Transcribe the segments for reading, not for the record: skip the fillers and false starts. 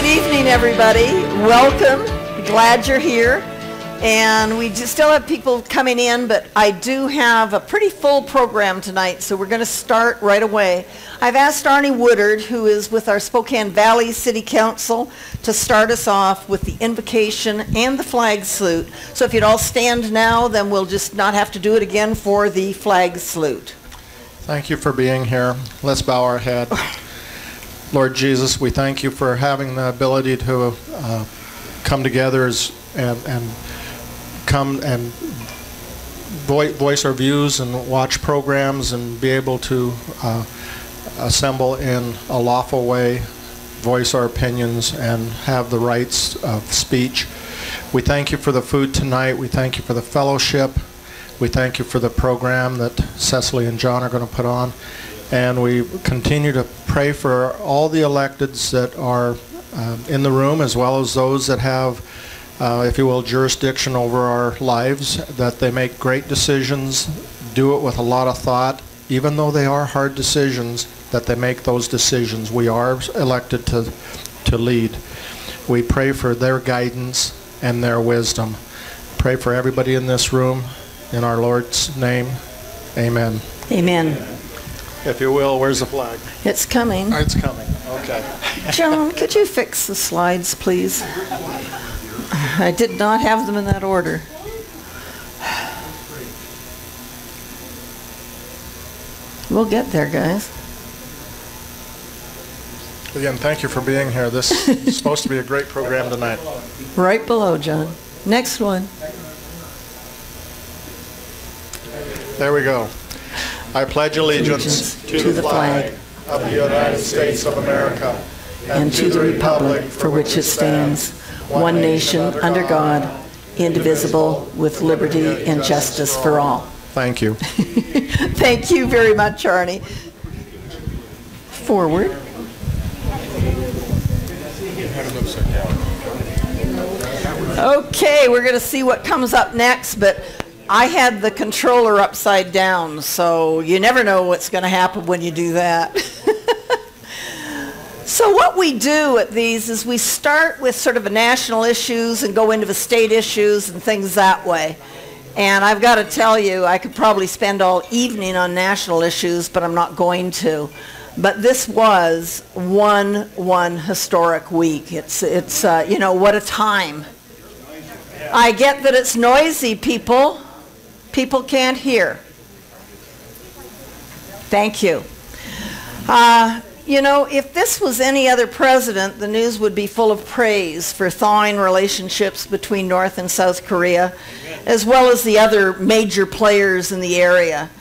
evening, everybody. Welcome. Glad you're here. And we still have people coming in, but I do have a pretty full program tonight, so we're going to start right away. I've asked Arnie Woodard, who is with our Spokane Valley City Council, to start us off with the invocation and the flag salute. So if you'd all stand now, then we'll just not have to do it again for the flag salute. Thank you for being here. Let's bow our head. Lord Jesus, we thank you for having the ability to come together and come and voice our views and watch programs and be able to assemble in a lawful way, voice our opinions, and have the rights of speech. We thank you for the food tonight. We thank you for the fellowship. We thank you for the program that Cecily and John are going to put on. And we continue to pray for all the electeds that are in the room, as well as those that have, if you will, jurisdiction over our lives, that they make great decisions, do it with a lot of thought, even though they are hard decisions, that they make those decisions. We are elected to lead. We pray for their guidance and their wisdom. Pray for everybody in this room. In our Lord's name, amen. Amen. If you will, where's the flag? It's coming. Oh, it's coming. Okay. John, could you fix the slides, please? I did not have them in that order. We'll get there, guys. Again, thank you for being here. This is supposed to be a great program tonight. Right below, John. Next one. There we go. I pledge allegiance to the flag of the United States of America and to the republic for which it stands, one nation under God, indivisible, with liberty and justice for all. Thank you. Thank you very much, Arnie. Forward. Okay, we're going to see what comes up next, but I had the controller upside down, so you never know what's going to happen when you do that. So what we do at these is we start with sort of a national issues and go into the state issues and things that way. And I've got to tell you, I could probably spend all evening on national issues, but I'm not going to. But this was one historic week. It's you know, what a time. I get that it's noisy, people. People can't hear. Thank you. You know, if this was any other president, the news would be full of praise for thawing relationships between North and South Korea, as well as the other major players in the area.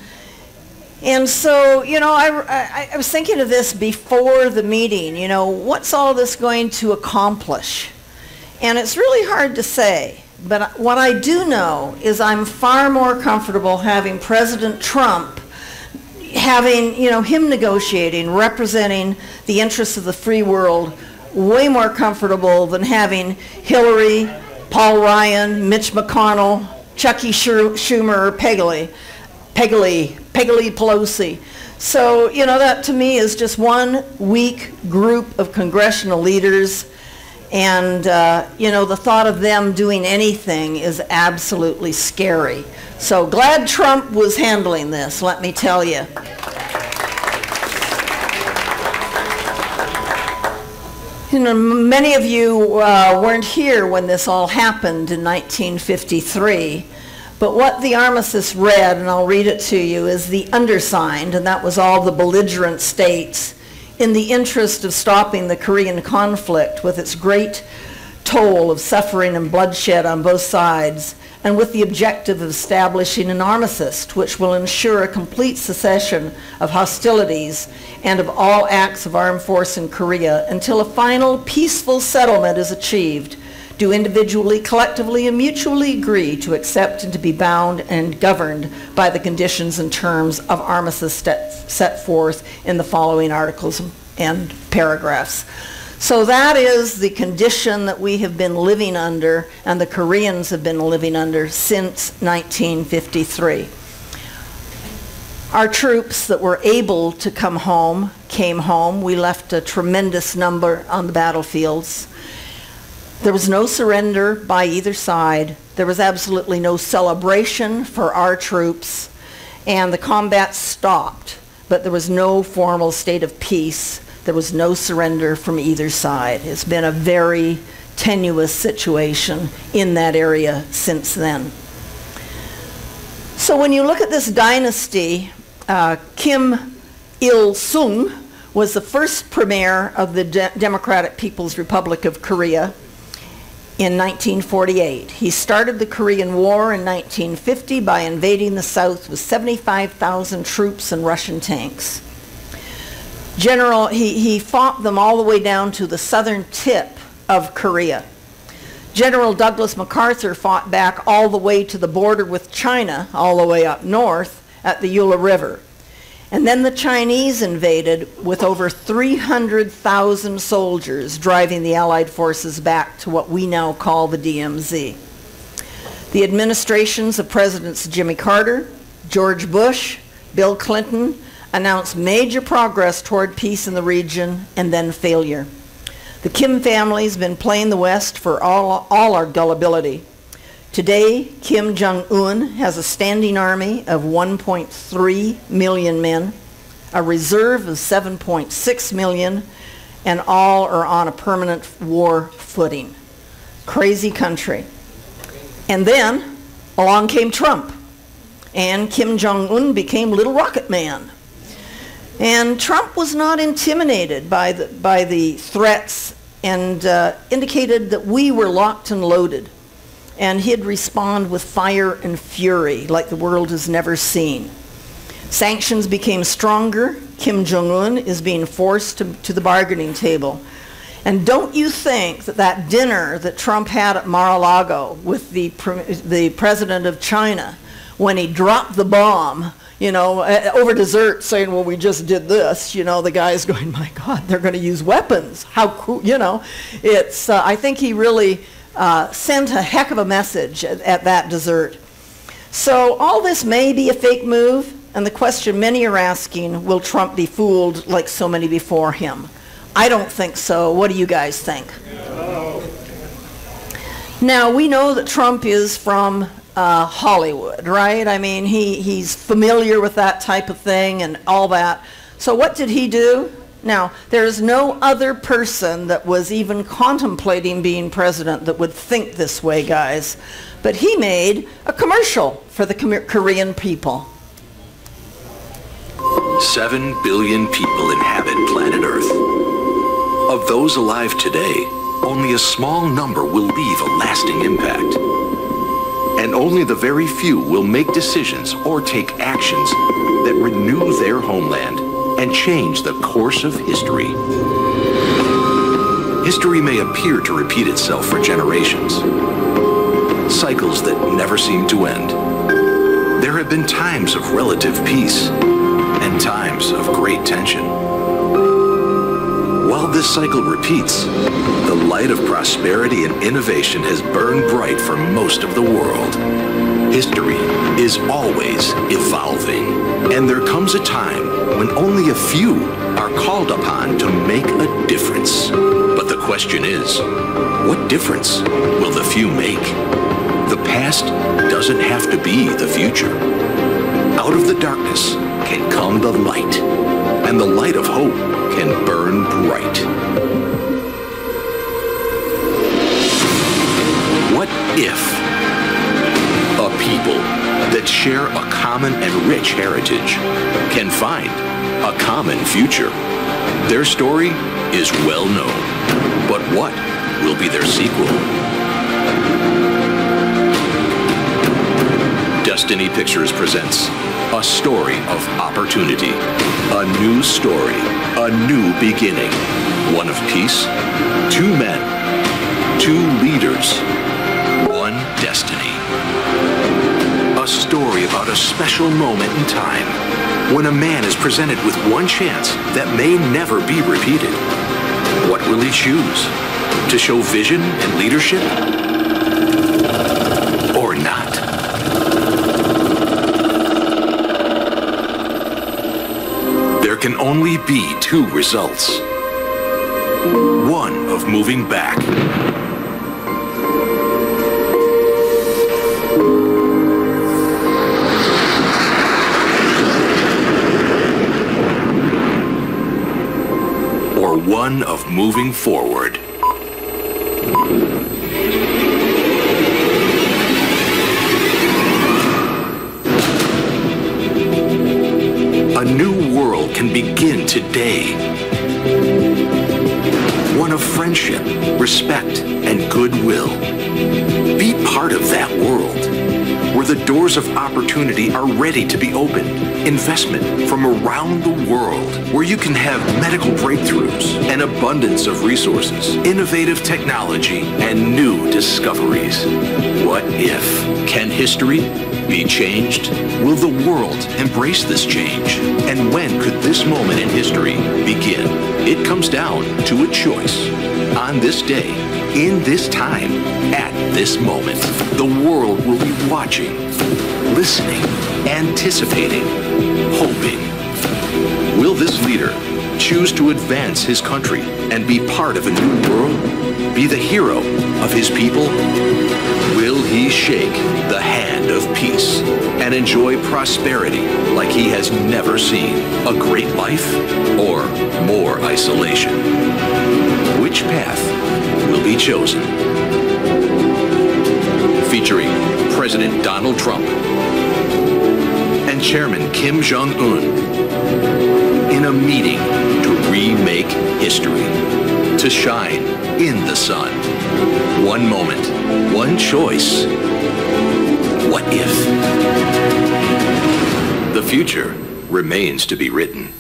And so, you know, I was thinking of this before the meeting, you know, what's all this going to accomplish? And it's really hard to say. But what I do know is I'm far more comfortable having President Trump, having, you know, him negotiating, representing the interests of the free world, way more comfortable than having Hillary, Paul Ryan, Mitch McConnell, Chucky Schumer, or Peggy Pelosi. So, you know, that to me is just one weak group of congressional leaders. And, you know, the thought of them doing anything is absolutely scary. So glad Trump was handling this, let me tell you. You know, many of you weren't here when this all happened in 1953. But what the armistice read, and I'll read it to you, is the undersigned, and that was all the belligerent states, in the interest of stopping the Korean conflict with its great toll of suffering and bloodshed on both sides, and with the objective of establishing an armistice which will ensure a complete cessation of hostilities and of all acts of armed force in Korea until a final peaceful settlement is achieved, do individually, collectively, and mutually agree to accept and to be bound and governed by the conditions and terms of armistice set forth in the following articles and paragraphs. So that is the condition that we have been living under, and the Koreans have been living under since 1953. Our troops that were able to come home came home. We left a tremendous number on the battlefields. There was no surrender by either side. There was absolutely no celebration for our troops, and the combat stopped, but there was no formal state of peace. There was no surrender from either side. It's been a very tenuous situation in that area since then. So when you look at this dynasty, Kim Il-sung was the first premier of the Democratic People's Republic of Korea in 1948. He started the Korean War in 1950 by invading the South with 75,000 troops and Russian tanks. He fought them all the way down to the southern tip of Korea. General Douglas MacArthur fought back all the way to the border with China, all the way up north at the Yula River. And then the Chinese invaded with over 300,000 soldiers, driving the Allied forces back to what we now call the DMZ. The administrations of Presidents Jimmy Carter, George Bush, Bill Clinton announced major progress toward peace in the region and then failure. The Kim family's been playing the West for all our gullibility. Today, Kim Jong-un has a standing army of 1.3 million men, a reserve of 7.6 million, and all are on a permanent war footing. Crazy country. And then along came Trump, and Kim Jong-un became Little Rocket Man. And Trump was not intimidated by the threats and indicated that we were locked and loaded. And he'd respond with fire and fury like the world has never seen. Sanctions became stronger. Kim Jong-un is being forced to the bargaining table. And don't you think that that dinner that Trump had at Mar-a-Lago with the president of China, when he dropped the bomb, you know, over dessert saying, well, we just did this, you know, the guy's going, my God, they're going to use weapons. How cool, you know. It's, I think he really sent a heck of a message at that dessert. So all this may be a fake move, and the question many are asking, will Trump be fooled like so many before him? I don't think so. What do you guys think? No. Now, we know that Trump is from Hollywood, right? I mean, he's familiar with that type of thing and all that. So what did he do? Now, there's no other person that was even contemplating being president that would think this way, guys. But he made a commercial for the Korean people. 7 billion people inhabit planet Earth. Of those alive today, only a small number will leave a lasting impact. And only the very few will make decisions or take actions that renew their homeland and change the course of history. History may appear to repeat itself for generations, cycles that never seem to end. There have been times of relative peace and times of great tension. While this cycle repeats, the light of prosperity and innovation has burned bright for most of the world. History is always evolving, and there comes a time when only a few are called upon to make a difference. But the question is, what difference will the few make? The past doesn't have to be the future. Out of the darkness can come the light, and the light of hope can burn bright. What if a people that share a common and rich heritage can find a common future? Their story is well known, but what will be their sequel? Destiny Pictures presents a story of opportunity, a new story, a new beginning, one of peace, 2 men, 2 leaders, 1 destiny. A story about a special moment in time when a man is presented with one chance that may never be repeated. What will he choose? To show vision and leadership? Or not? can only be two results. One of moving back, or one of moving forward. A new world can begin today. One of friendship, respect, and goodwill. Be part of that world, where the doors of opportunity are ready to be opened. Investment from around the world, where you can have medical breakthroughs, an abundance of resources, innovative technology, and new discoveries. What if? Can history be changed? Will the world embrace this change? And when could this moment in history begin? It comes down to a choice. On this day, in this time, at this moment, the world will be watching, listening, anticipating, hoping. Will this leader choose to advance his country and be part of a new world? Be the hero of his people? Will he shake the hand of peace and enjoy prosperity like he has never seen? A great life or more isolation? Which path will be chosen? Featuring President Donald Trump and Chairman Kim Jong-un in a meeting to remake history, to shine in the sun. One moment, one choice. What if? The future remains to be written.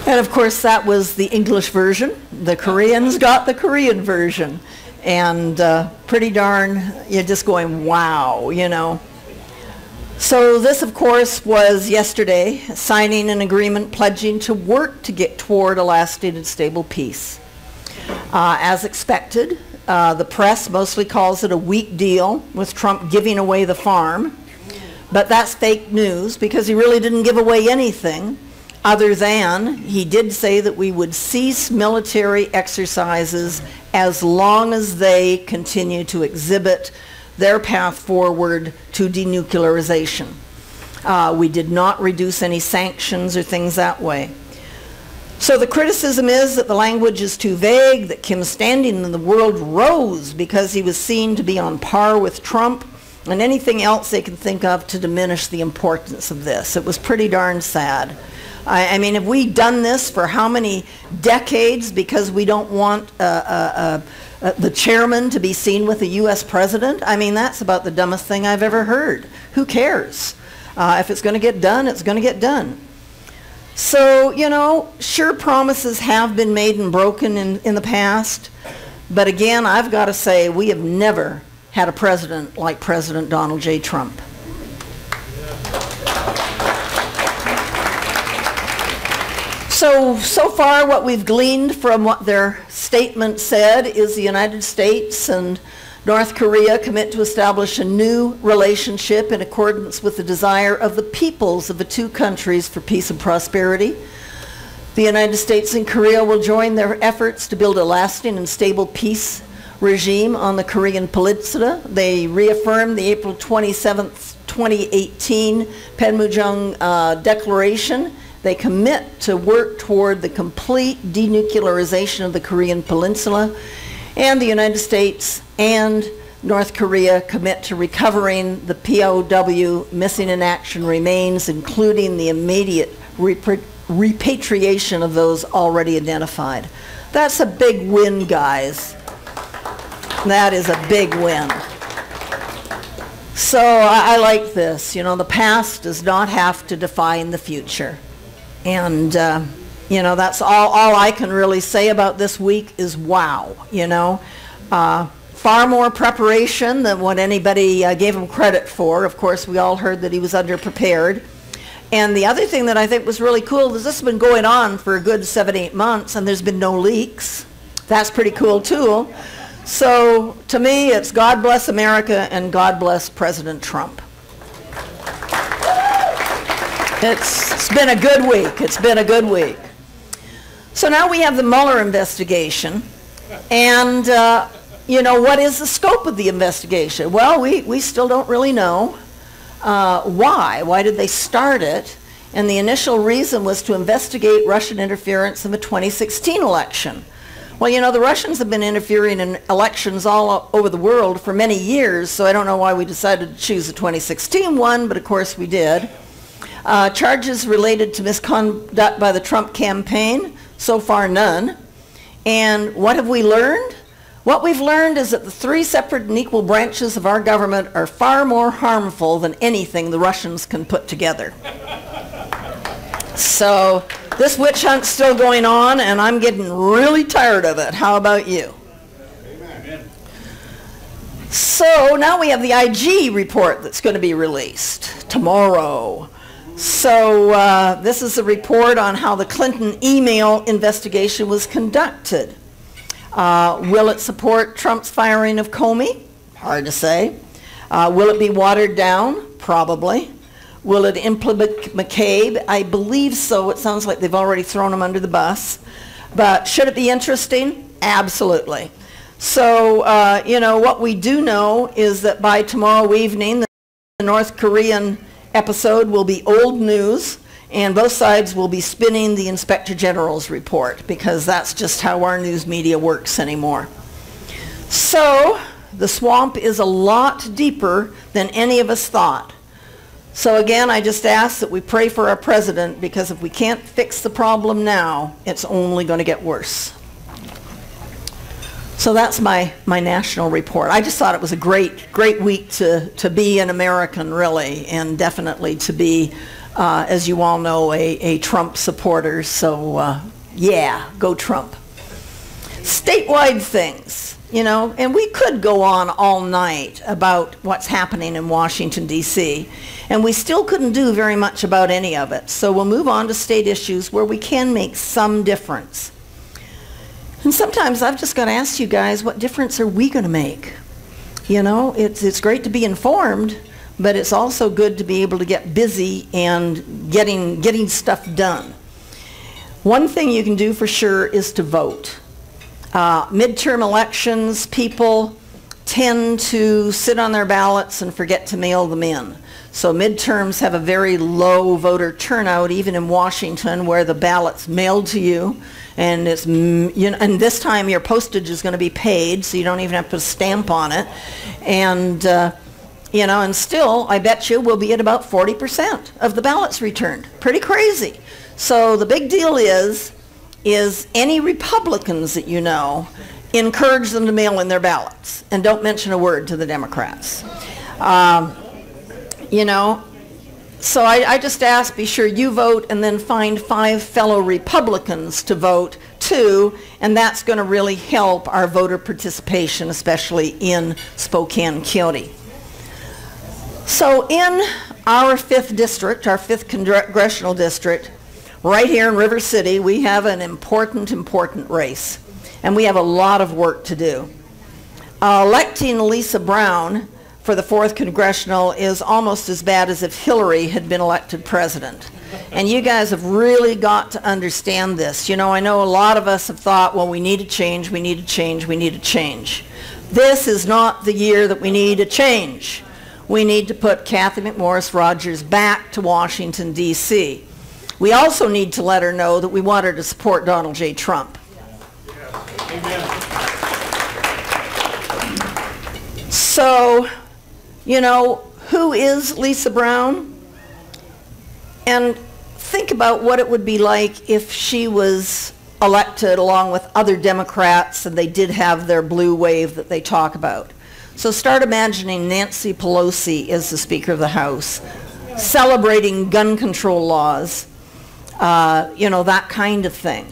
And of course, that was the English version. The Koreans got the Korean version. And pretty darn, you're just going, wow, you know. So this, of course, was yesterday, signing an agreement pledging to work to get toward a lasting and stable peace. As expected, the press mostly calls it a weak deal, with Trump giving away the farm. But that's fake news, because he really didn't give away anything, other than he did say that we would cease military exercises as long as they continue to exhibit their path forward to denuclearization. We did not reduce any sanctions or things that way. So the criticism is that the language is too vague, that Kim's standing in the world rose because he was seen to be on par with Trump, and anything else they can think of to diminish the importance of this. It was pretty darn sad. I mean, have we done this for how many decades because we don't want the chairman to be seen with a U.S. president? I mean, that's about the dumbest thing I've ever heard. Who cares? If it's going to get done, it's going to get done. So, you know, sure, promises have been made and broken in the past, but again, I've got to say, we have never had a president like President Donald J. Trump. So far what we've gleaned from what their statement said is the United States and North Korea commit to establish a new relationship in accordance with the desire of the peoples of the two countries for peace and prosperity. The United States and Korea will join their efforts to build a lasting and stable peace regime on the Korean Peninsula. They reaffirmed the April 27th, 2018 Panmunjom Declaration. They commit to work toward the complete denuclearization of the Korean Peninsula, and the United States and North Korea commit to recovering the POW missing in action remains, including the immediate repatriation of those already identified. That's a big win, guys. That is a big win. So I like this. You know, the past does not have to define the future. And, you know, that's all I can really say about this week is wow, you know. Far more preparation than what anybody gave him credit for. Of course, we all heard that he was underprepared. And the other thing that I think was really cool is this has been going on for a good 7-8 months, and there's been no leaks. That's pretty cool, too. So, to me, it's God bless America and God bless President Trump. It's been a good week. It's been a good week. So now we have the Mueller investigation. And, you know, what is the scope of the investigation? Well, we still don't really know. Why? Why did they start it? And the initial reason was to investigate Russian interference in the 2016 election. Well, you know, the Russians have been interfering in elections all over the world for many years, so I don't know why we decided to choose the 2016 one, but of course we did. Charges related to misconduct by the Trump campaign, so far none. And what have we learned? What we've learned is that the three separate and equal branches of our government are far more harmful than anything the Russians can put together. So this witch hunt's still going on, and I'm getting really tired of it. How about you? Amen. So now we have the IG report that's going to be released tomorrow. So this is a report on how the Clinton email investigation was conducted. Will it support Trump's firing of Comey? Hard to say. Will it be watered down? Probably. Will it implement McCabe? I believe so. It sounds like they've already thrown him under the bus. But should it be interesting? Absolutely. So, you know, what we do know is that by tomorrow evening, the North Korean episode will be old news, and both sides will be spinning the Inspector General's report, because that's just how our news media works anymore. So, the swamp is a lot deeper than any of us thought. So again, I just ask that we pray for our president, because if we can't fix the problem now, it's only going to get worse. So that's my national report. I just thought it was a great week to be an American, really, and definitely to be, as you all know, a Trump supporter. So yeah, go Trump. Statewide things, you know, and we could go on all night about what's happening in Washington, D.C., and we still couldn't do very much about any of it. So we'll move on to state issues where we can make some difference. And sometimes I've just got to ask you guys, what difference are we going to make? You know, it's great to be informed, but it's also good to be able to get busy and getting stuff done. One thing you can do for sure is to vote. Midterm elections, people tend to sit on their ballots and forget to mail them in. So midterms have a very low voter turnout, even in Washington, where the ballot's mailed to you, and it's, you know, and this time your postage is going to be paid, so you don't even have to put a stamp on it. And you know, and still, I bet you we'll be at about 40% of the ballots returned. Pretty crazy. So the big deal is any Republicans that you know, encourage them to mail in their ballots, and don't mention a word to the Democrats. You know, so I just ask, be sure you vote, and then find 5 fellow Republicans to vote too, and that's going to really help our voter participation, especially in Spokane County. So in our 5th district, our 5th congressional district, right here in River City, we have an important race, and we have a lot of work to do. Electing Lisa Brown for the 4th congressional is almost as bad as if Hillary had been elected president. And you guys have really got to understand this. You know, I know a lot of us have thought, well, we need to change, we need to change, we need to change. This is not the year that we need to change. We need to put Kathy McMorris Rodgers back to Washington, D.C. We also need to let her know that we want her to support Donald J. Trump. Amen. So, you know, who is Lisa Brown? And think about what it would be like if she was elected along with other Democrats and they did have their blue wave that they talk about. So start imagining Nancy Pelosi as the Speaker of the House, celebrating gun control laws, you know, that kind of thing.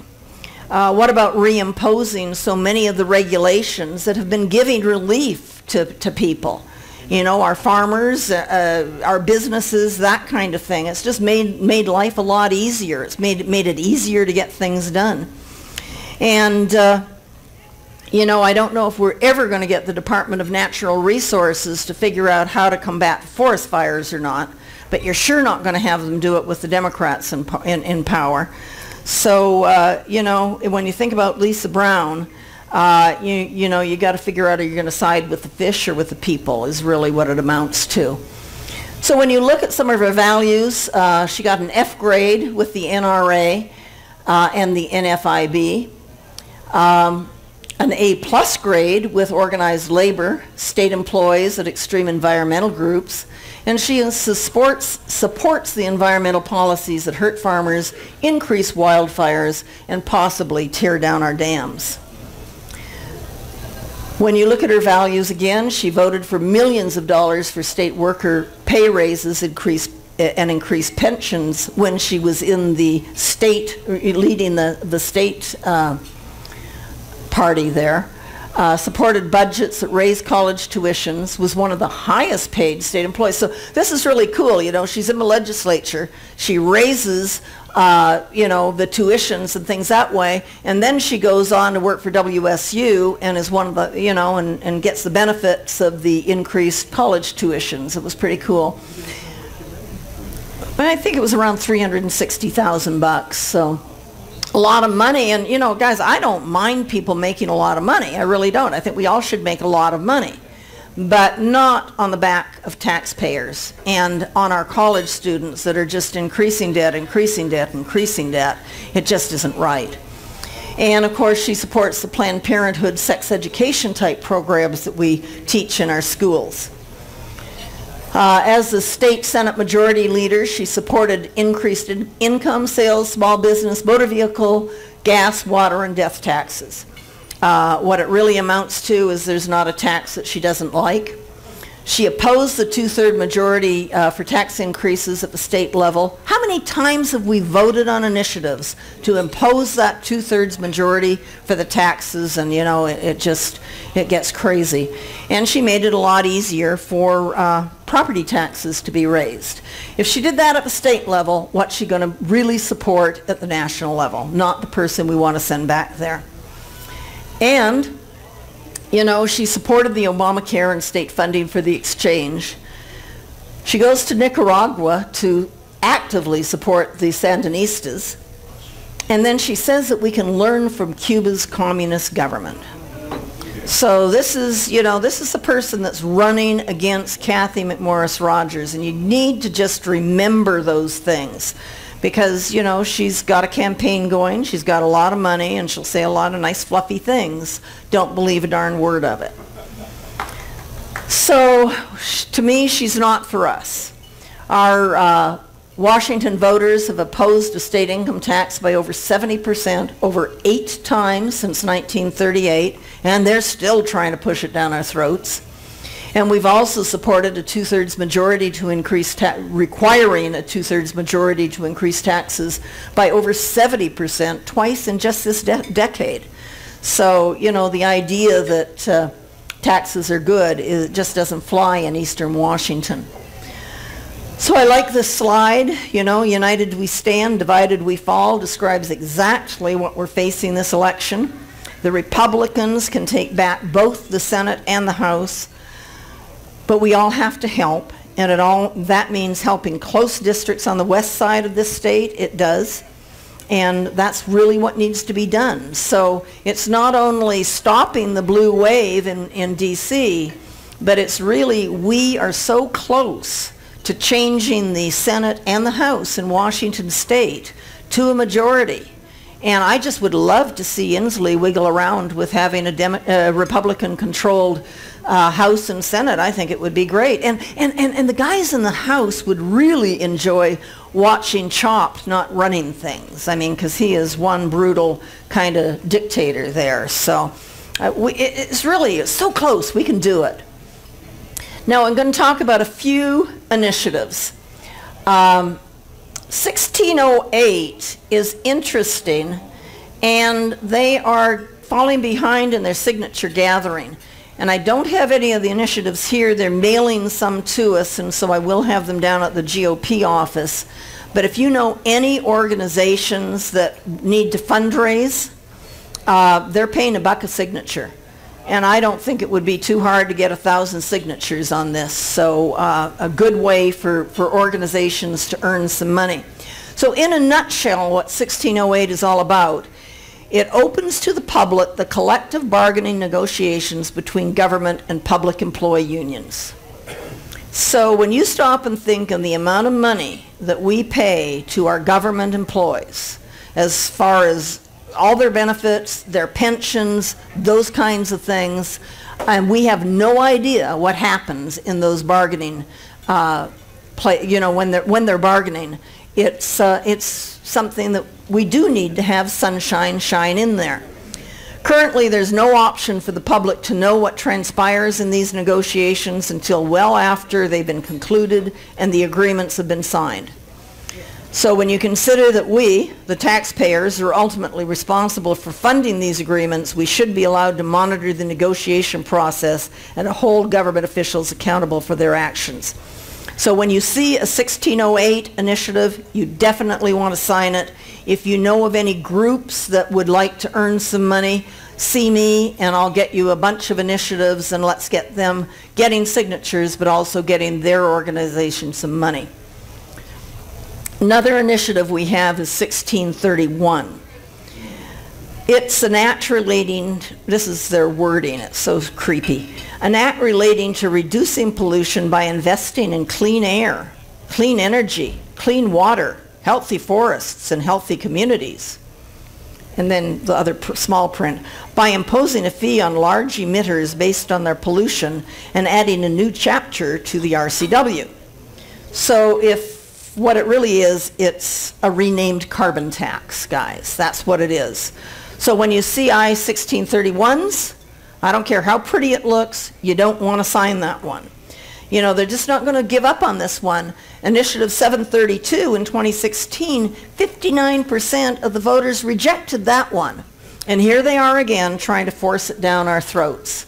What about reimposing so many of the regulations that have been giving relief to people? You know, our farmers, our businesses, that kind of thing. It's just made life a lot easier. It's made it easier to get things done. And, You know, I don't know if we're ever going to get the Department of Natural Resources to figure out how to combat forest fires or not, but you're sure not going to have them do it with the Democrats in power. So, you know, when you think about Lisa Brown, you know, you got to figure out, are you going to side with the fish or with the people, is really what it amounts to. So when you look at some of her values, she got an F grade with the NRA and the NFIB, an A+ grade with organized labor, state employees at extreme environmental groups, and she supports the environmental policies that hurt farmers, increase wildfires, and possibly tear down our dams. When you look at her values again, she voted for millions of dollars for state worker pay raises, and increased pensions when she was in the state, leading the state party there. Supported budgets that raised college tuitions, was one of the highest paid state employees. So this is really cool, you know, she's in the legislature, she raises you know, the tuitions and things that way, and then she goes on to work for WSU and is one of the, you know, and gets the benefits of the increased college tuitions. It was pretty cool. I think it was around $360,000, so a lot of money. And you know, guys, I don't mind people making a lot of money. I really don't. I think we all should make a lot of money, but not on the back of taxpayers and on our college students that are just increasing debt, increasing debt, increasing debt. It just isn't right. And of course, she supports the Planned Parenthood sex education type programs that we teach in our schools. As the state Senate Majority Leader, she supported increased income, sales, small business, motor vehicle, gas, water, and death taxes. What it really amounts to is there's not a tax that she doesn't like. She opposed the 2/3 majority for tax increases at the state level. How many times have we voted on initiatives to impose that 2/3 majority for the taxes? And you know, it gets crazy. And she made it a lot easier for property taxes to be raised. If she did that at the state level, what's she going to really support at the national level? Not the person we want to send back there. And you know, she supported the Obamacare and state funding for the exchange. She goes to Nicaragua to actively support the Sandinistas. And then she says that we can learn from Cuba's communist government. So this is, you know, this is the person that's running against Kathy McMorris Rodgers. And you need to just remember those things. Because, you know, she's got a campaign going, she's got a lot of money, and she'll say a lot of nice fluffy things. Don't believe a darn word of it. So, to me, she's not for us. Our Washington voters have opposed a state income tax by over 70%, over 8 times since 1938, and they're still trying to push it down our throats. And we've also supported a 2/3 majority to increase, requiring a 2/3 majority to increase taxes by over 70%, twice in just this decade. So, you know, the idea that taxes are good, it just doesn't fly in Eastern Washington. So I like this slide, you know, united we stand, divided we fall, describes exactly what we're facing this election. The Republicans can take back both the Senate and the House. But we all have to help, and that means helping close districts on the west side of this state. It does, and that's really what needs to be done. So it's not only stopping the blue wave in DC, but it's really, we are so close to changing the Senate and the House in Washington state to a majority. And I just would love to see Inslee wiggle around with having a Republican-controlled House and Senate. I think it would be great. And the guys in the House would really enjoy watching Chopped not running things. I mean, because he is one brutal kind of dictator there. So it's really so close. We can do it. Now I'm going to talk about a few initiatives. 1608 is interesting, and they are falling behind in their signature gathering. And I don't have any of the initiatives here. They're mailing some to us, and so I will have them down at the GOP office. But if you know any organizations that need to fundraise, they're paying $1 a signature. And I don't think it would be too hard to get 1,000 signatures on this. So a good way for organizations to earn some money. So in a nutshell, what 1608 is all about, it opens to the public the collective bargaining negotiations between government and public employee unions. So when you stop and think of the amount of money that we pay to our government employees, as far as all their benefits, their pensions, those kinds of things, and we have no idea what happens in those bargaining, when they're bargaining. It's something that we do need to have sunshine shine in there. Currently, there's no option for the public to know what transpires in these negotiations until well after they've been concluded and the agreements have been signed. So when you consider that we, the taxpayers, are ultimately responsible for funding these agreements, we should be allowed to monitor the negotiation process and to hold government officials accountable for their actions. So when you see a 1608 initiative, you definitely want to sign it. If you know of any groups that would like to earn some money, see me and I'll get you a bunch of initiatives, and let's get them getting signatures but also getting their organization some money. Another initiative we have is 1631. It's an act relating, this is their wording, it's so creepy, an act relating to reducing pollution by investing in clean air, clean energy, clean water, healthy forests, and healthy communities. And then the other small print, by imposing a fee on large emitters based on their pollution and adding a new chapter to the RCW. So if what it really is, it's a renamed carbon tax, guys. That's what it is. So when you see I-1631s, I don't care how pretty it looks, you don't want to sign that one. You know, they're just not going to give up on this one. Initiative 732 in 2016, 59% of the voters rejected that one. And here they are again trying to force it down our throats.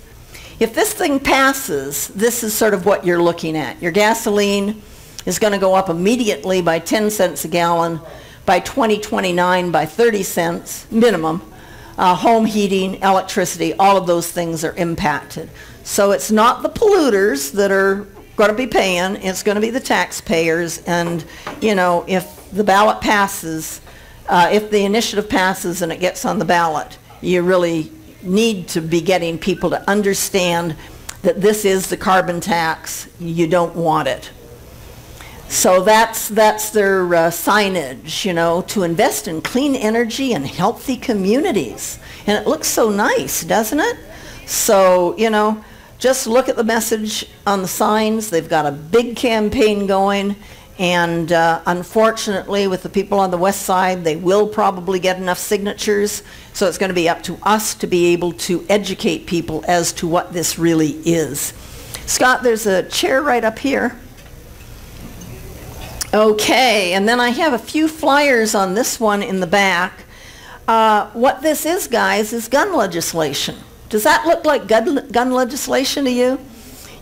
If this thing passes, this is sort of what you're looking at. Your gasoline is going to go up immediately by 10 cents a gallon, by 2029 by 30 cents minimum. Home heating, electricity, all of those things are impacted. So it's not the polluters that are going to be paying, it's going to be the taxpayers. And you know, if the ballot passes, if the initiative passes and it gets on the ballot, you really need to be getting people to understand that this is the carbon tax. You don't want it. So that's their signage, you know, to invest in clean energy and healthy communities. And it looks so nice, doesn't it? So, you know, just look at the message on the signs. They've got a big campaign going. And unfortunately, with the people on the west side, they will probably get enough signatures. So it's going to be up to us to be able to educate people as to what this really is. Scott, there's a chair right up here. Okay, and then I have a few flyers on this one in the back. What this is, guys, is gun legislation. Does that look like gun legislation to you?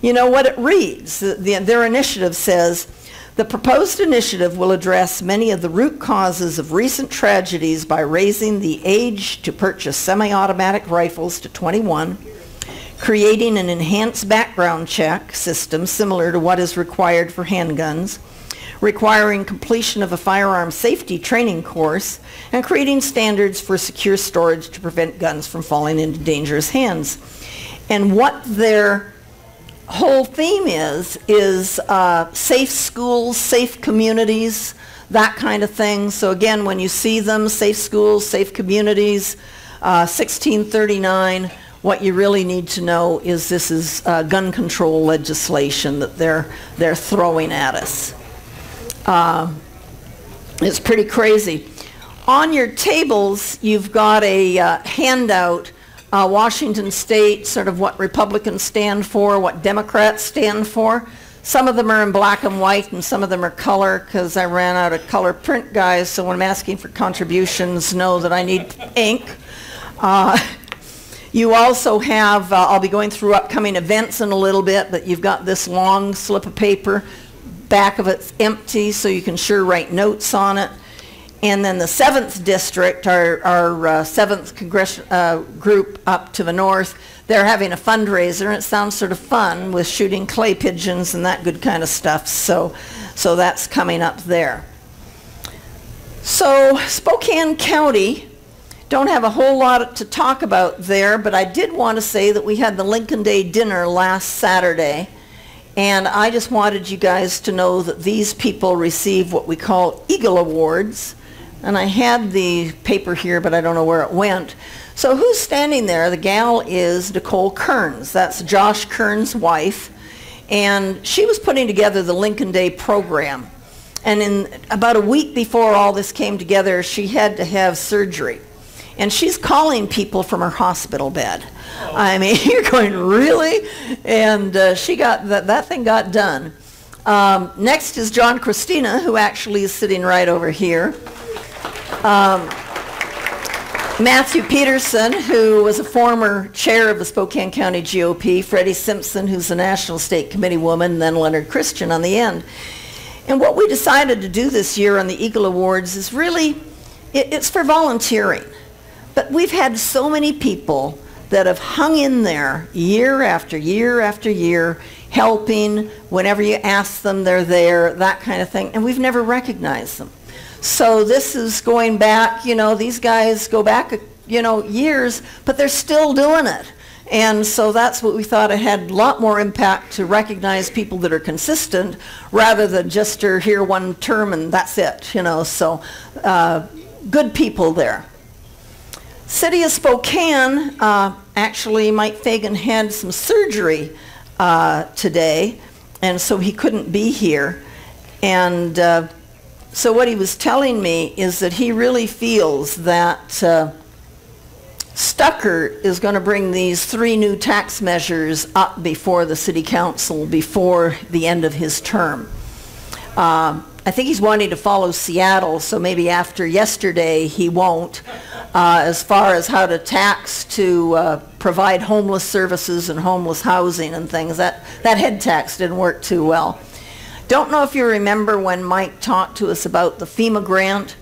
You know what it reads? Their initiative says, the proposed initiative will address many of the root causes of recent tragedies by raising the age to purchase semi-automatic rifles to 21, creating an enhanced background check system similar to what is required for handguns, requiring completion of a firearm safety training course, and creating standards for secure storage to prevent guns from falling into dangerous hands. And what their whole theme is safe schools, safe communities, that kind of thing. So again, when you see them, safe schools, safe communities, 1639, what you really need to know is this is gun control legislation that they're throwing at us. It's pretty crazy. On your tables, you've got a handout, Washington State, sort of what Republicans stand for, what Democrats stand for. Some of them are in black and white, and some of them are color, because I ran out of color print, guys, so when I'm asking for contributions, know that I need ink. You also have, I'll be going through upcoming events in a little bit, but you've got this long slip of paper. Back of it's empty, so you can sure write notes on it. And then the 7th district, our 7th congressional group up to the north, they're having a fundraiser, and it sounds sort of fun with shooting clay pigeons and that good kind of stuff. So that's coming up there. So Spokane County, don't have a whole lot to talk about there, but I did want to say that we had the Lincoln Day dinner last Saturday, and I just wanted you guys to know that these people receive what we call Eagle Awards. And I had the paper here, but I don't know where it went. So who's standing there? The gal is Nicole Kearns. That's Josh Kearns' wife. And she was putting together the Lincoln Day program. And in about a week before all this came together, she had to have surgery. And she's calling people from her hospital bed. I mean, you're going, really? And she got that thing got done. Next is John Christina, who actually is sitting right over here. Matthew Peterson, who was a former chair of the Spokane County GOP, Freddie Simpson, who's the National State Committee woman, and then Leonard Christian on the end. And what we decided to do this year on the Eagle Awards is really, it's for volunteering. But we've had so many people that have hung in there year after year after year, helping. Whenever you ask them, they're there, that kind of thing, and we've never recognized them. So this is going back, you know, these guys go back, you know, years, but they're still doing it. And so that's what we thought. It had a lot more impact to recognize people that are consistent rather than just are here one term and that's it, you know. So good people there. City of Spokane, actually Mike Fagan had some surgery today, and so he couldn't be here. And so what he was telling me is that he really feels that Stuckert is going to bring these 3 new tax measures up before the city council before the end of his term. I think he's wanting to follow Seattle, so maybe after yesterday he won't, as far as how to tax to provide homeless services and homeless housing and things. That head tax didn't work too well. Don't know if you remember when Mike talked to us about the FEMA grant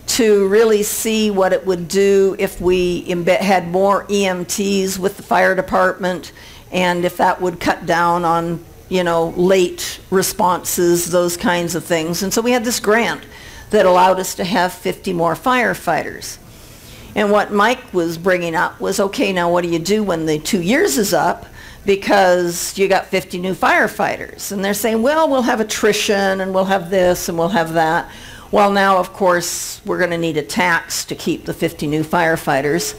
to really see what it would do if we had more EMTs with the fire department, and if that would cut down on, you know, late responses, those kinds of things. And so we had this grant that allowed us to have 50 more firefighters. And what Mike was bringing up was, okay, now what do you do when the 2 years is up? Because you got 50 new firefighters. And they're saying, well, we'll have attrition, and we'll have this, and we'll have that. Well, now, of course, we're going to need a tax to keep the 50 new firefighters.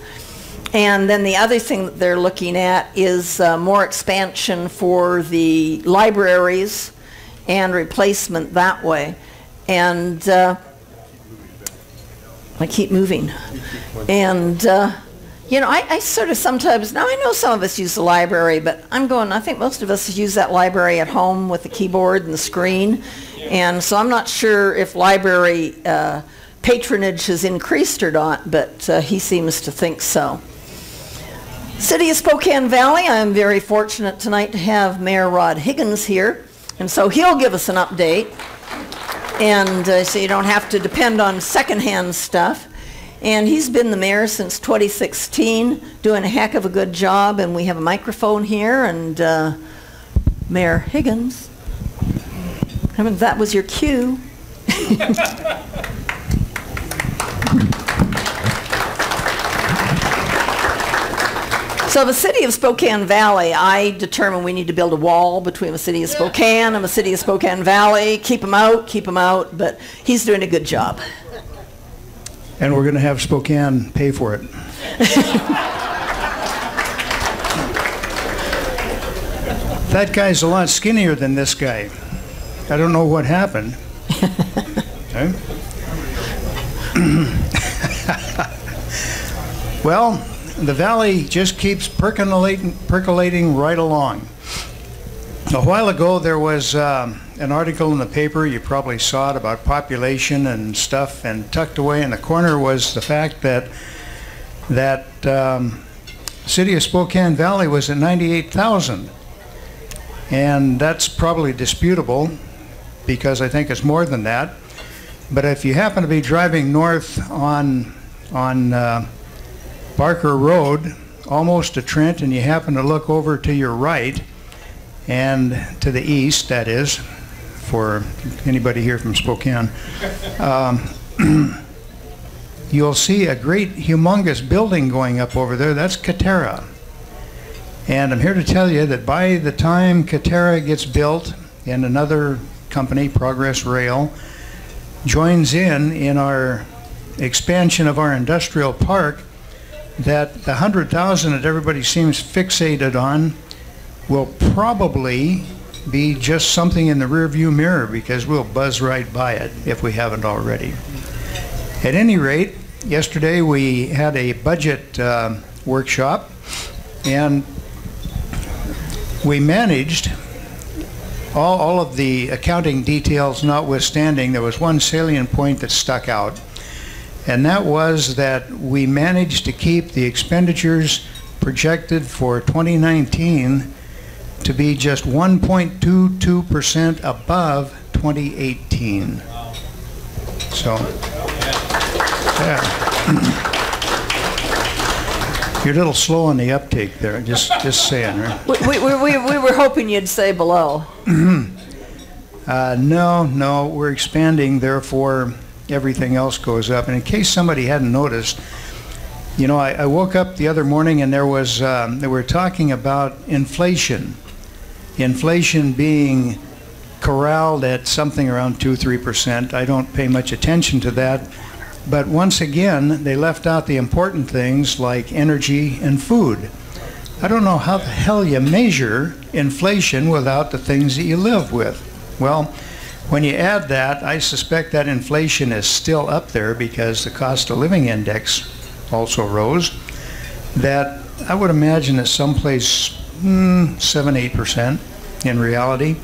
And then the other thing that they're looking at is more expansion for the libraries and replacement that way. And I keep moving. And you know, I sort of sometimes, now I know some of us use the library, but I'm going, I think most of us use that library at home with the keyboard and the screen. And so I'm not sure if library patronage has increased or not, but he seems to think so. City of Spokane Valley, I'm very fortunate tonight to have Mayor Rod Higgins here. And so he'll give us an update. And so you don't have to depend on secondhand stuff. And he's been the mayor since 2016, doing a heck of a good job. And we have a microphone here, and Mayor Higgins. I mean, that was your cue. So the city of Spokane Valley, I determined we need to build a wall between the city of Spokane and the city of Spokane Valley. Keep them out, but he's doing a good job. And we're going to have Spokane pay for it. That guy's a lot skinnier than this guy. I don't know what happened. Okay. Well, the valley just keeps percolating right along. A while ago there was an article in the paper, you probably saw it, about population and stuff, and tucked away in the corner was the fact that city of Spokane Valley was at 98,000. And that's probably disputable, because I think it's more than that. But if you happen to be driving north on Barker Road, almost to Trent, and you happen to look over to your right, and to the east, that is, for anybody here from Spokane, you'll see a great, humongous building going up over there. That's Katerra. And I'm here to tell you that by the time Katerra gets built, and another company, Progress Rail, joins in our expansion of our industrial park, that the 100,000 that everybody seems fixated on will probably be just something in the rearview mirror, because we'll buzz right by it if we haven't already. At any rate, yesterday we had a budget workshop, and we managed, all of the accounting details notwithstanding, there was one salient point that stuck out, and that was that we managed to keep the expenditures projected for 2019 to be just 1.22% above 2018. Wow. So, yeah. You're a little slow on the uptake there, just saying, right? We were hoping you'd say below. No, we're expanding, therefore everything else goes up. And in case somebody hadn't noticed, you know, I woke up the other morning and there was, they were talking about inflation. Inflation being corralled at something around 2-3%. I don't pay much attention to that. But once again, they left out the important things like energy and food. I don't know how the hell you measure inflation without the things that you live with. Well, when you add that, I suspect that inflation is still up there because the cost of living index also rose. That I would imagine is someplace 7-8% in reality.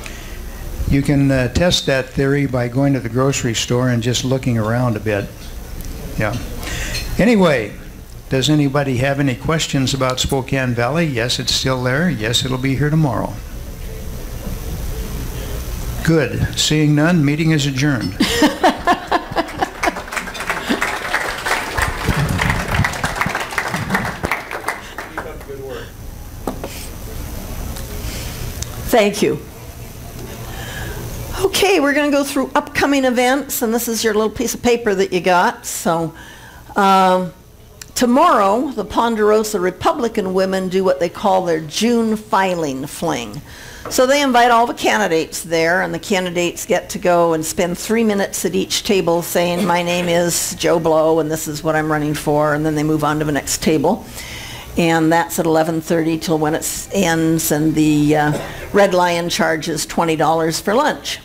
You can test that theory by going to the grocery store and just looking around a bit. Yeah. Anyway, does anybody have any questions about Spokane Valley? Yes, it's still there. Yes, it'll be here tomorrow. Good. Seeing none, meeting is adjourned. Thank you. Okay, we're going to go through upcoming events, and this is your little piece of paper that you got. So tomorrow, the Ponderosa Republican women do what they call their June filing fling. So they invite all the candidates there, and the candidates get to go and spend 3 minutes at each table saying, my name is Joe Blow, and this is what I'm running for, and then they move on to the next table. And that's at 11:30 till when it ends, and the Red Lion charges $20 for lunch.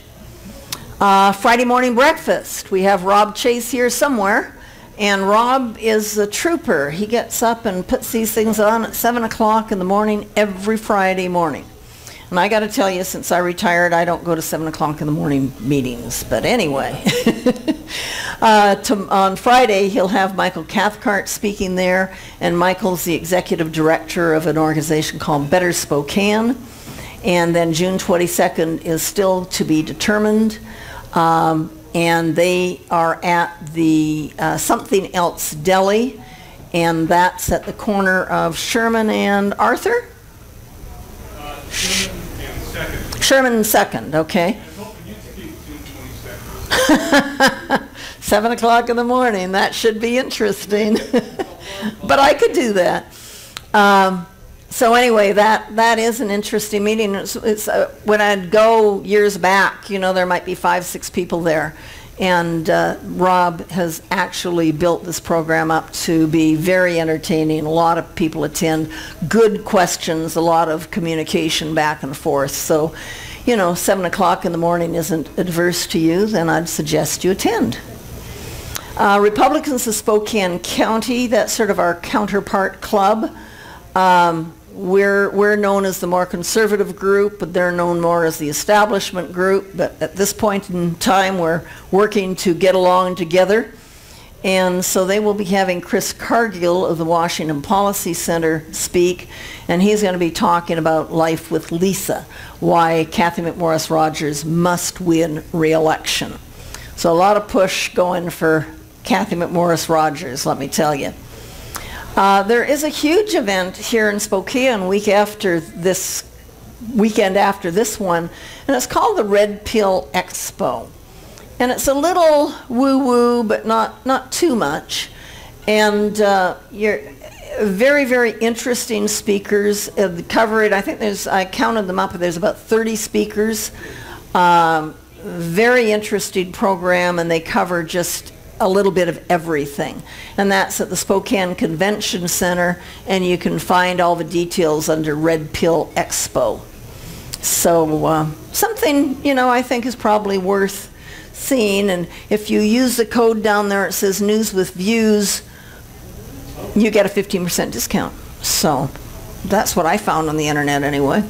Friday morning breakfast. We have Rob Chase here somewhere, and Rob is a trooper. He gets up and puts these things on at 7 o'clock in the morning every Friday morning. And I got to tell you, since I retired, I don't go to 7 o'clock in the morning meetings. But anyway, on Friday, he'll have Michael Cathcart speaking there. And Michael's the executive director of an organization called Better Spokane. And then June 22nd is still to be determined. And they are at the Something Else Deli. And that's at the corner of Sherman and Arthur? Sherman and 2nd, okay. 7 o'clock in the morning, that should be interesting. But I could do that. So anyway, that is an interesting meeting. It's when I'd go years back, you know, there might be 5-6 people there. And Rob has actually built this program up to be very entertaining. A lot of people attend, good questions, a lot of communication back and forth. So, you know, 7 o'clock in the morning isn't adverse to you, then I'd suggest you attend. Republicans of Spokane County, that's sort of our counterpart club. We're known as the more conservative group, but they're known more as the establishment group. But at this point in time, we're working to get along together. And so they will be having Chris Cargill of the Washington Policy Center speak, and he's going to be talking about life with Lisa, why Kathy McMorris Rogers must win re-election. So a lot of push going for Kathy McMorris Rogers, let me tell you. There is a huge event here in Spokane weekend after this one, and it's called the Red Pill Expo. And it's a little woo-woo, but not too much. And you're very, very interesting speakers covered. I think I counted them up, there's about 30 speakers. Very interesting program, and they cover just a little bit of everything. And that's at the Spokane Convention Center, and you can find all the details under Red Pill Expo. So something, you know, I think is probably worth seeing. And if you use the code down there, it says News with Views, you get a 15% discount. So that's what I found on the internet anyway.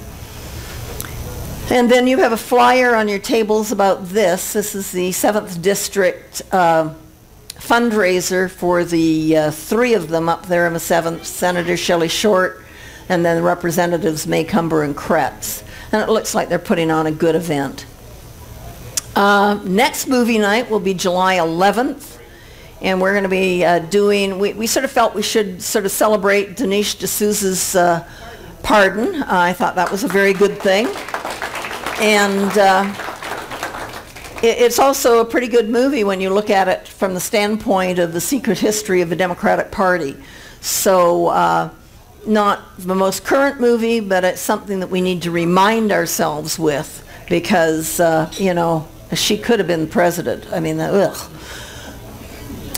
And then you have a flyer on your tables about this. This is the 7th District fundraiser for the 3 of them up there in the 7th, Senator Shelley Short, and then Representatives Maycumber and Kretz. And it looks like they're putting on a good event. Next movie night will be July 11th. And we're going to be doing, we sort of felt we should sort of celebrate Dinesh D'Souza's pardon. I thought that was a very good thing. And it's also a pretty good movie when you look at it from the standpoint of the secret history of the Democratic Party. So not the most current movie, but it's something that we need to remind ourselves with, because, you know, she could have been president. I mean, ugh.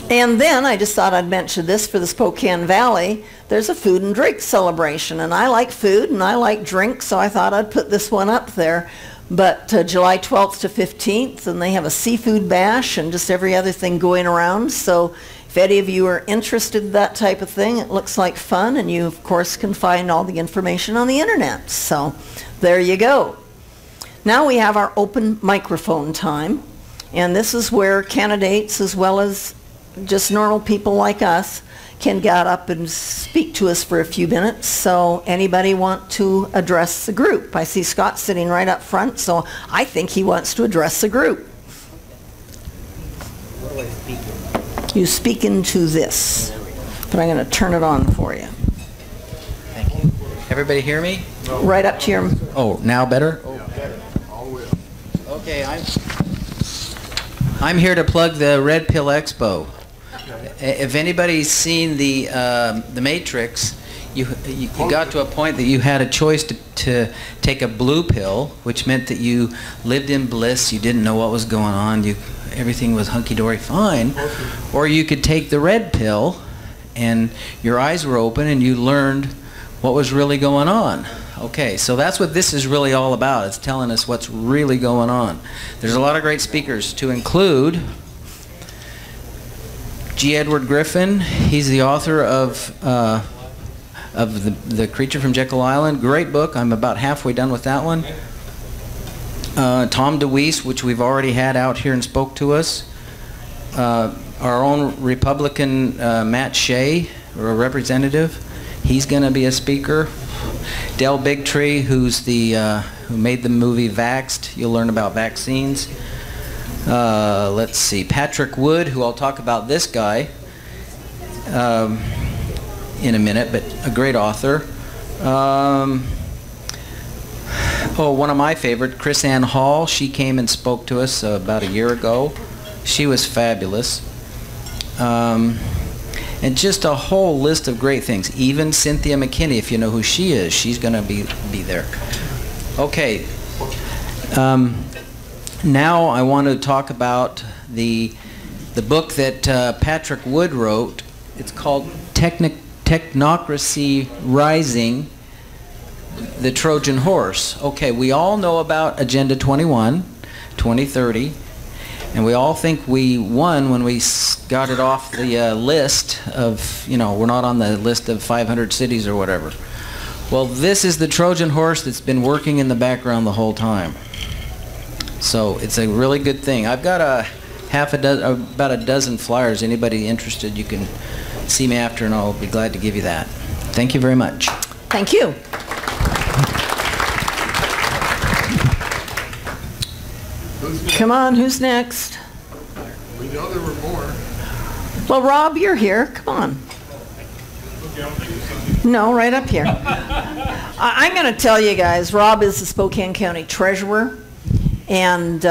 And then I just thought I'd mention this for the Spokane Valley. There's a food and drink celebration, and I like food and I like drink, so I thought I'd put this one up there. But July 12th to 15th, and they have a seafood bash and just every other thing going around. So if any of you are interested in that type of thing, it looks like fun, and you, of course, can find all the information on the internet. So there you go. Now we have our open microphone time, and this is where candidates, as well as just normal people like us, can get up and speak to us for a few minutes. So anybody want to address the group? I see Scott sitting right up front, so I think he wants to address the group. What do I speak in? You speak into this, but I'm going to turn it on for you. Thank you. Everybody hear me? Right up to your... Oh, now better? Okay, I'm here to plug the Red Pill Expo. If anybody's seen the Matrix, you got to a point that you had a choice to take a blue pill, which meant that you lived in bliss, you didn't know what was going on, everything was hunky-dory fine, or you could take the red pill and your eyes were open and you learned what was really going on. Okay, so that's what this is really all about. It's telling us what's really going on. There's a lot of great speakers, to include G. Edward Griffin. He's the author of the Creature from Jekyll Island. Great book. I'm about halfway done with that one. Tom DeWeese, which we've already had out here and spoke to us. Our own Republican Matt Shea, or a representative. He's going to be a speaker. Del Bigtree, who's who made the movie Vaxxed. You'll learn about vaccines. Let's see, Patrick Wood, who I'll talk about this guy in a minute, but a great author. Oh, one of my favorite, Chris Ann Hall. She came and spoke to us about a year ago. She was fabulous. And just a whole list of great things. Even Cynthia McKinney, if you know who she is, she's going to be there. Okay. Now I want to talk about the book that Patrick Wood wrote. It's called Technocracy Rising, the Trojan Horse. Okay, we all know about Agenda 21, 2030. And we all think we won when we got it off the list of, you know, we're not on the list of 500 cities or whatever. Well, this is the Trojan horse that's been working in the background the whole time. So it's a really good thing. I've got about a dozen flyers. Anybody interested, you can see me after and I'll be glad to give you that. Thank you very much. Thank you. Come on, who's next? know there were more. Well, Rob, you're here. Come on. No, right up here. I'm going to tell you guys, Rob is the Spokane County Treasurer, and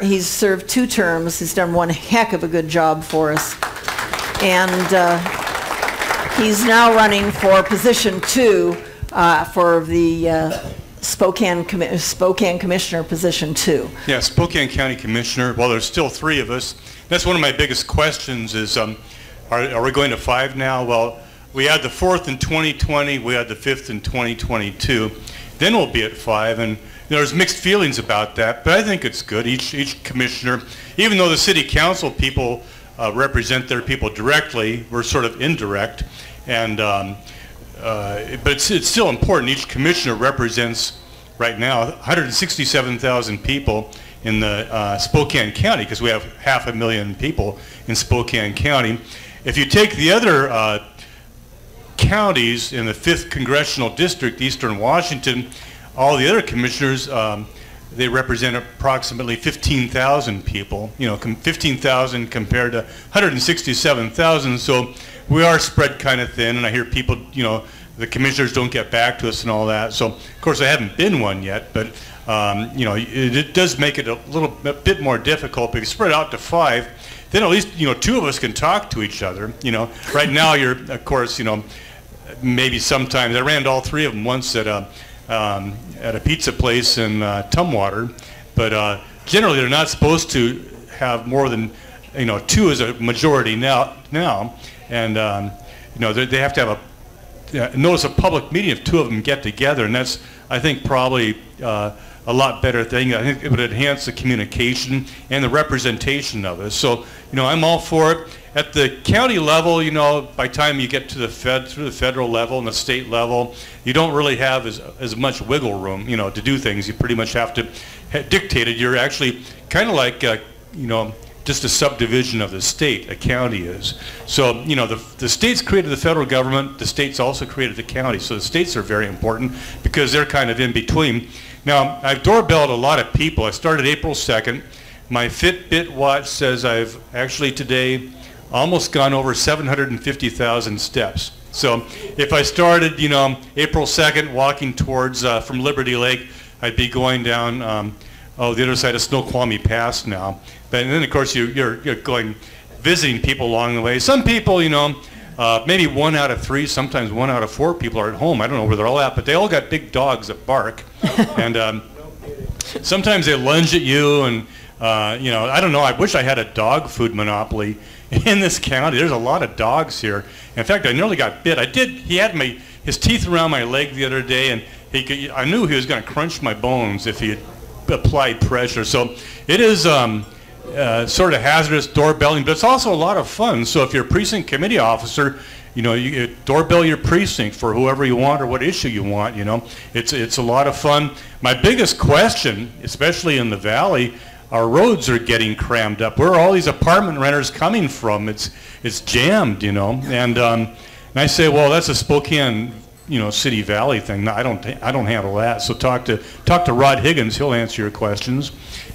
he's served 2 terms. He's done one heck of a good job for us. And he's now running for position 2 for the Spokane Commissioner position 2. Yeah, Spokane County Commissioner. Well, there's still 3 of us. That's one of my biggest questions is, are we going to 5 now? Well, we had the 4th in 2020, we had the 5th in 2022. Then we'll be at 5, and there's mixed feelings about that, but I think it's good. Each commissioner, even though the city council people represent their people directly, we're sort of indirect, and but it's still important. Each commissioner represents, right now, 167,000 people in the Spokane County, because we have 500,000 people in Spokane County. If you take the other counties in the 5th Congressional District, Eastern Washington, all the other commissioners, they represent approximately 15,000 people, 15,000 compared to 167,000, so we are spread kind of thin, and I hear people, the commissioners don't get back to us and all that, so of course I haven't been one yet, but it does make it a bit more difficult. But if you spread out to 5, then at least 2 of us can talk to each other. Right now you're, of course, maybe sometimes I ran all 3 of them once at a pizza place in Tumwater, but generally they're not supposed to have more than 2 as a majority now, and they have to have a notice of public meeting if 2 of them get together, and that's, I think, probably a lot better thing. I think it would enhance the communication and the representation of us. So, I'm all for it. At the county level, by the time you get to through the federal level and the state level, you don't really have as much wiggle room, to do things. You pretty much have to dictate it. You're actually kind of like, just a subdivision of the state, a county is. So, the states created the federal government, the states also created the county. So the states are very important because they're kind of in between. Now, I've doorbelled a lot of people. I started April 2nd. My Fitbit watch says I've actually today almost gone over 750,000 steps. So if I started, April 2nd walking towards, from Liberty Lake, I'd be going down, the other side of Snoqualmie Pass now. But and then, of course, you're going, visiting people along the way. Some people, maybe 1 out of 3, sometimes 1 out of 4 people are at home. I don't know where they're all at, but they all got big dogs that bark. And sometimes they lunge at you, and, I don't know. I wish I had a dog food monopoly in this county. There's a lot of dogs here. In fact, I nearly got bit. He had his teeth around my leg the other day, and I knew he was going to crunch my bones if he had applied pressure. So it is sort of hazardous doorbelling, but it's also a lot of fun. So if you're a precinct committee officer, you doorbell your precinct for whoever you want or what issue you want. It's a lot of fun. My biggest question, especially in the valley, our roads are getting crammed up. Where are all these apartment renters coming from? It's jammed, and I say, well, that's a Spokane City Valley thing. No, I don't handle that. So talk to Rod Higgins. He'll answer your questions.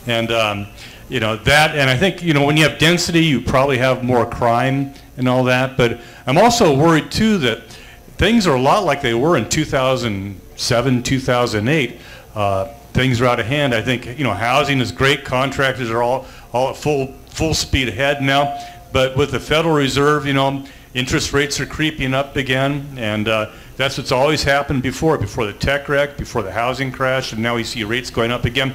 And that, and I think when you have density, you probably have more crime and all that. But I'm also worried too that things are a lot like they were in 2007, 2008. Things are out of hand. I think housing is great. Contractors are all at full speed ahead now. But with the Federal Reserve, interest rates are creeping up again, and that's what's always happened before the tech wreck, before the housing crash, and now we see rates going up again.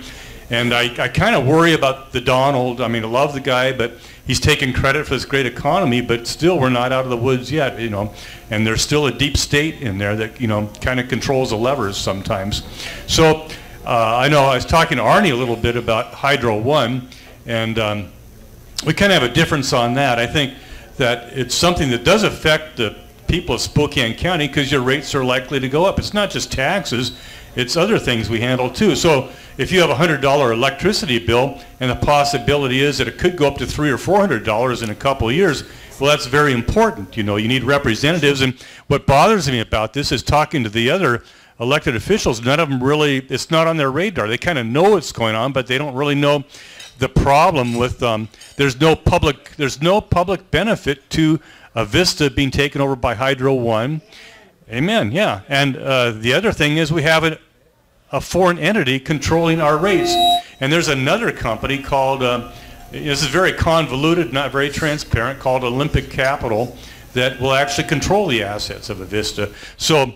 And I kind of worry about the Donald. I mean, I love the guy, but he's taking credit for this great economy, but still we're not out of the woods yet, and there's still a deep state in there that, kind of controls the levers sometimes. So I know I was talking to Arnie a little bit about Hydro One, and we kind of have a difference on that. I think that it's something that does affect the people of Spokane County because your rates are likely to go up. It's not just taxes, it's other things we handle too. So if you have a $100 electricity bill and the possibility is that it could go up to $300 or $400 in a couple of years, well, that's very important. You need representatives, and what bothers me about this is talking to the other elected officials. None of them really, it's not on their radar. They kind of know what's going on, but they don't really know the problem with there's no public benefit to Vista being taken over by Hydro One. Amen. Yeah. And the other thing is we have a foreign entity controlling our rates, and there's another company called. This is very convoluted, not very transparent, called Olympic Capital, that will actually control the assets of Avista. So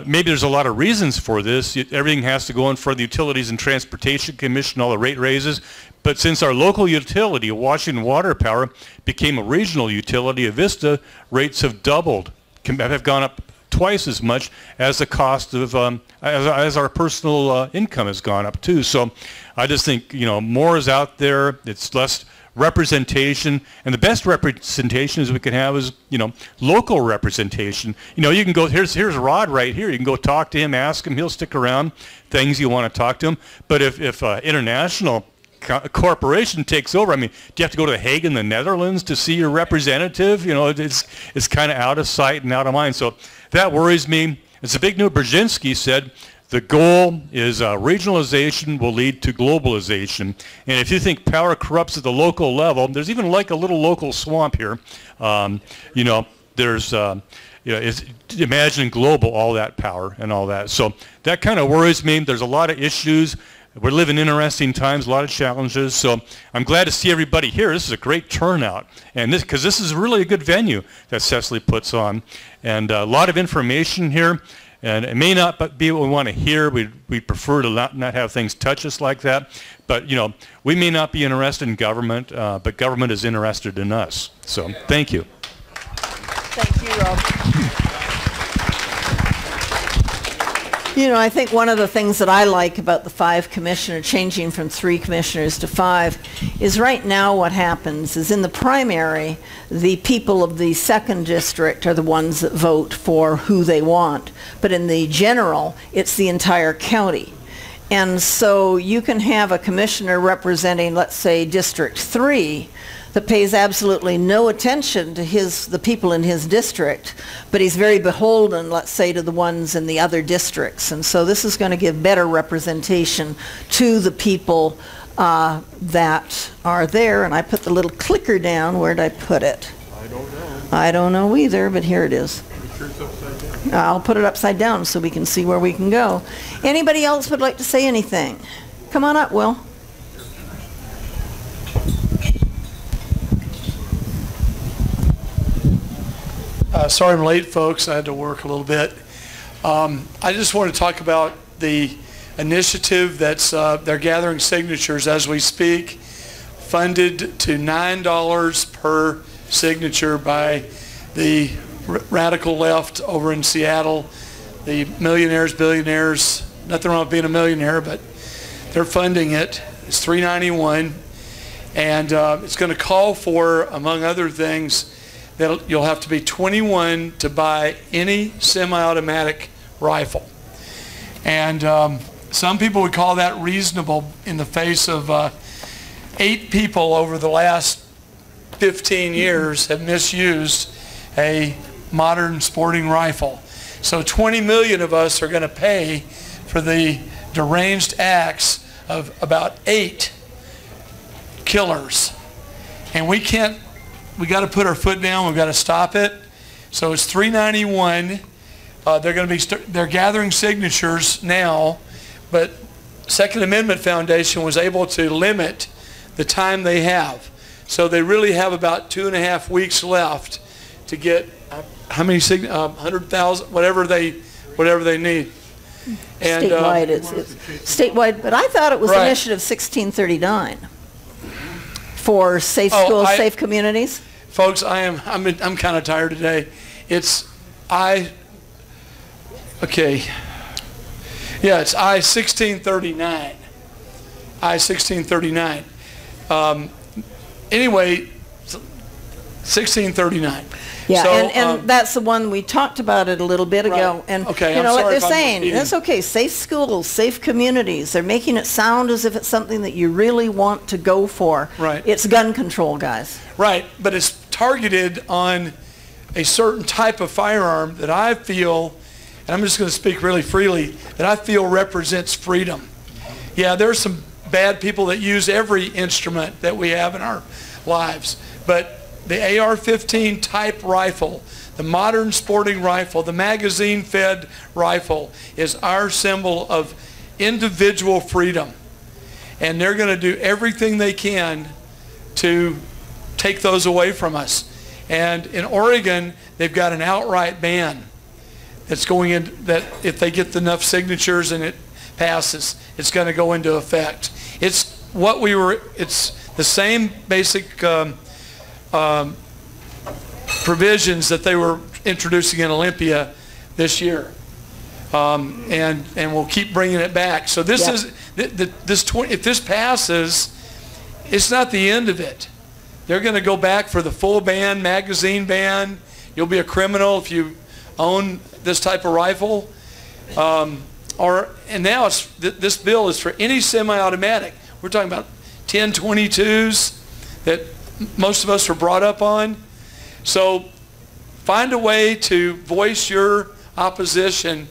maybe there's a lot of reasons for this. Everything has to go in for the Utilities and Transportation Commission, all the rate raises. But since our local utility, Washington Water Power, became a regional utility, Avista rates have doubled, have gone up twice as much as the cost of, as our personal income has gone up too. So I just think, more is out there. It's less representation, and the best representation is we can have is, local representation. You can go, here's Rod right here. You can go talk to him, ask him. He'll stick around, things you want to talk to him. But if international corporation takes over, do you have to go to The Hague in the Netherlands to see your representative? It's kind of out of sight and out of mind. So that worries me. As Zbigniew Brzezinski said, the goal is regionalization will lead to globalization. And if you think power corrupts at the local level, there's even like a little local swamp here. There's, imagine global, all that power and all that. So that kind of worries me. There's a lot of issues. We're living interesting times, a lot of challenges. So I'm glad to see everybody here. This is a great turnout, and because this is really a good venue that Cecily puts on, and a lot of information here. And it may not be what we want to hear. We prefer to not have things touch us like that. But we may not be interested in government, but government is interested in us. So thank you. Thank you, Rob. I think one of the things that I like about the 5 commissioner, changing from 3 commissioners to 5, is right now what happens is in the primary, the people of the 2nd district are the ones that vote for who they want. But in the general, it's the entire county. And so you can have a commissioner representing, let's say, District 3, that pays absolutely no attention to the people in his district, but he's very beholden, let's say, to the ones in the other districts. And so this is going to give better representation to the people that are there. And I put the little clicker down. Where'd I put it? I don't know. I don't know either, but here it is. Sure it's upside down. I'll put it upside down so we can see where we can go. Anybody else would like to say anything? Come on up, Will. Sorry I'm late, folks. I had to work a little bit. I just want to talk about the initiative that's they're gathering signatures as we speak, funded to $9 per signature by the radical left over in Seattle, the millionaires, billionaires. Nothing wrong with being a millionaire, but they're funding it. It's $391, and it's going to call for, among other things, that you'll have to be 21 to buy any semi-automatic rifle. And some people would call that reasonable in the face of 8 people over the last 15 years have misused a modern sporting rifle. So 20 million of us are going to pay for the deranged acts of about 8 killers. And we got to put our foot down. We've got to stop it. So it's $391. They're gathering signatures now, but Second Amendment Foundation was able to limit the time they have. So they really have about 2.5 weeks left to get how many 100,000, whatever they need. And, statewide, it's statewide. But I thought it was right. Initiative 1639 for safe schools, safe communities. Folks, I'm kind of tired today. It's I-1639. I-1639. Anyway, 1639. Yeah, so, and that's the one we talked about it a little bit ago. And okay, you know what they're I'm saying? repeating. That's okay. Safe schools, safe communities. They're making it sound as if it's something that you really want to go for. Right. It's gun control, guys. Right, but it's targeted on a certain type of firearm that I feel, and I'm just going to speak really freely, that I feel represents freedom. Yeah, there's some bad people that use every instrument that we have in our lives. But the AR-15 type rifle, the modern sporting rifle, the magazine-fed rifle is our symbol of individual freedom. And they're going to do everything they can to take those away from us. And in Oregon, they've got an outright ban that's going in, that if they get enough signatures and it passes, it's going to go into effect. It's the same basic provisions that they were introducing in Olympia this year. And we'll keep bringing it back. So this is, if this passes, it's not the end of it. They're going to go back for the full ban, magazine ban. You'll be a criminal if you own this type of rifle. And now this bill is for any semi-automatic. We're talking about 10-22s that most of us were brought up on. So find a way to voice your opposition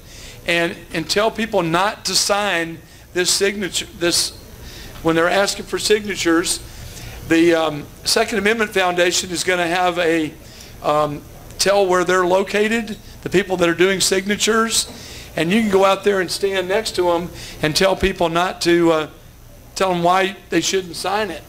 and tell people not to sign this signature. When they're asking for signatures, the Second Amendment Foundation is going to have a tell where they're located, the people that are doing signatures, and you can go out there and stand next to them and tell people not to tell them why they shouldn't sign it.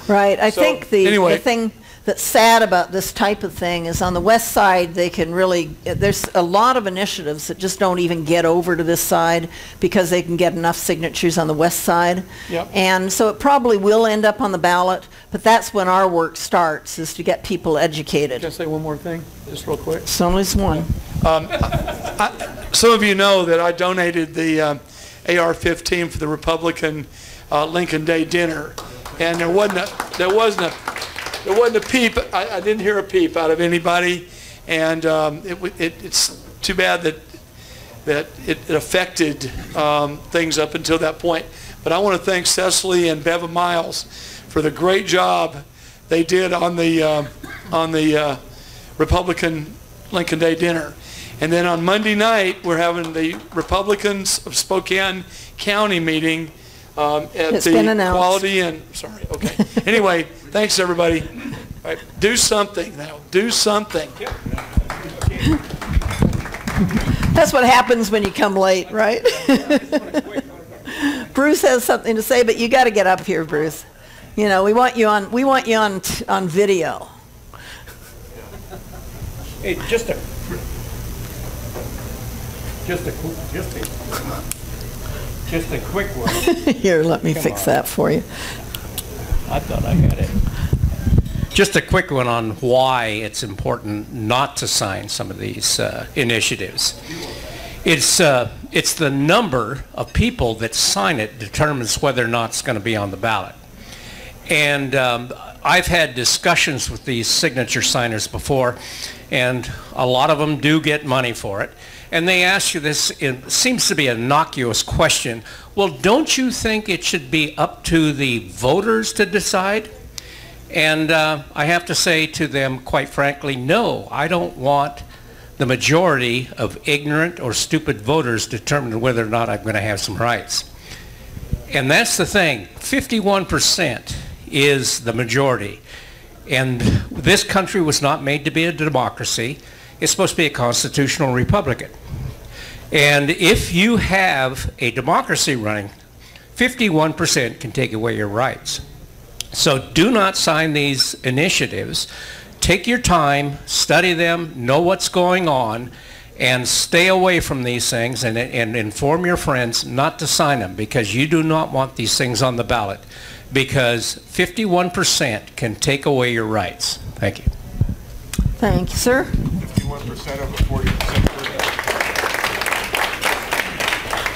Right. I think the thing that's sad about this type of thing is on the west side they can really, there's a lot of initiatives that just don't even get over to this side because they can get enough signatures on the west side. Yep. And so it probably will end up on the ballot, but that's when our work starts, is to get people educated. Can I say one more thing, just real quick? It's only one. Some of you know that I donated the AR-15 for the Republican Lincoln Day dinner, and there wasn't a peep. I didn't hear a peep out of anybody, and it's too bad that it affected things up until that point. But I want to thank Cecily and Beva Miles for the great job they did on the Republican Lincoln Day dinner. And then on Monday night, we're having the Republicans of Spokane County meeting at the Quality and, sorry, okay. Anyway, thanks everybody. All right, do something now. Do something. That's what happens when you come late, right? Bruce has something to say, but you got to get up here, Bruce. You know, we want you on video. Hey, just a quick one. Here, let me fix that for you. I thought I had it. Just a quick one on why it's important not to sign some of these initiatives. It's the number of people that sign it determines whether or not it's going to be on the ballot. And I've had discussions with these signature signers before, and a lot of them do get money for it. And they ask you this, it seems to be an innocuous question. Well, don't you think it should be up to the voters to decide? And I have to say to them, quite frankly, no, I don't want the majority of ignorant or stupid voters determine whether or not I'm going to have some rights. And that's the thing, 51% is the majority. And this country was not made to be a democracy. It's supposed to be a constitutional republic. And if you have a democracy running, 51% can take away your rights. So do not sign these initiatives. Take your time, study them, know what's going on, and stay away from these things and inform your friends not to sign them, because you do not want these things on the ballot, because 51% can take away your rights. Thank you. Thank you, sir. 51% of a 40% turnout.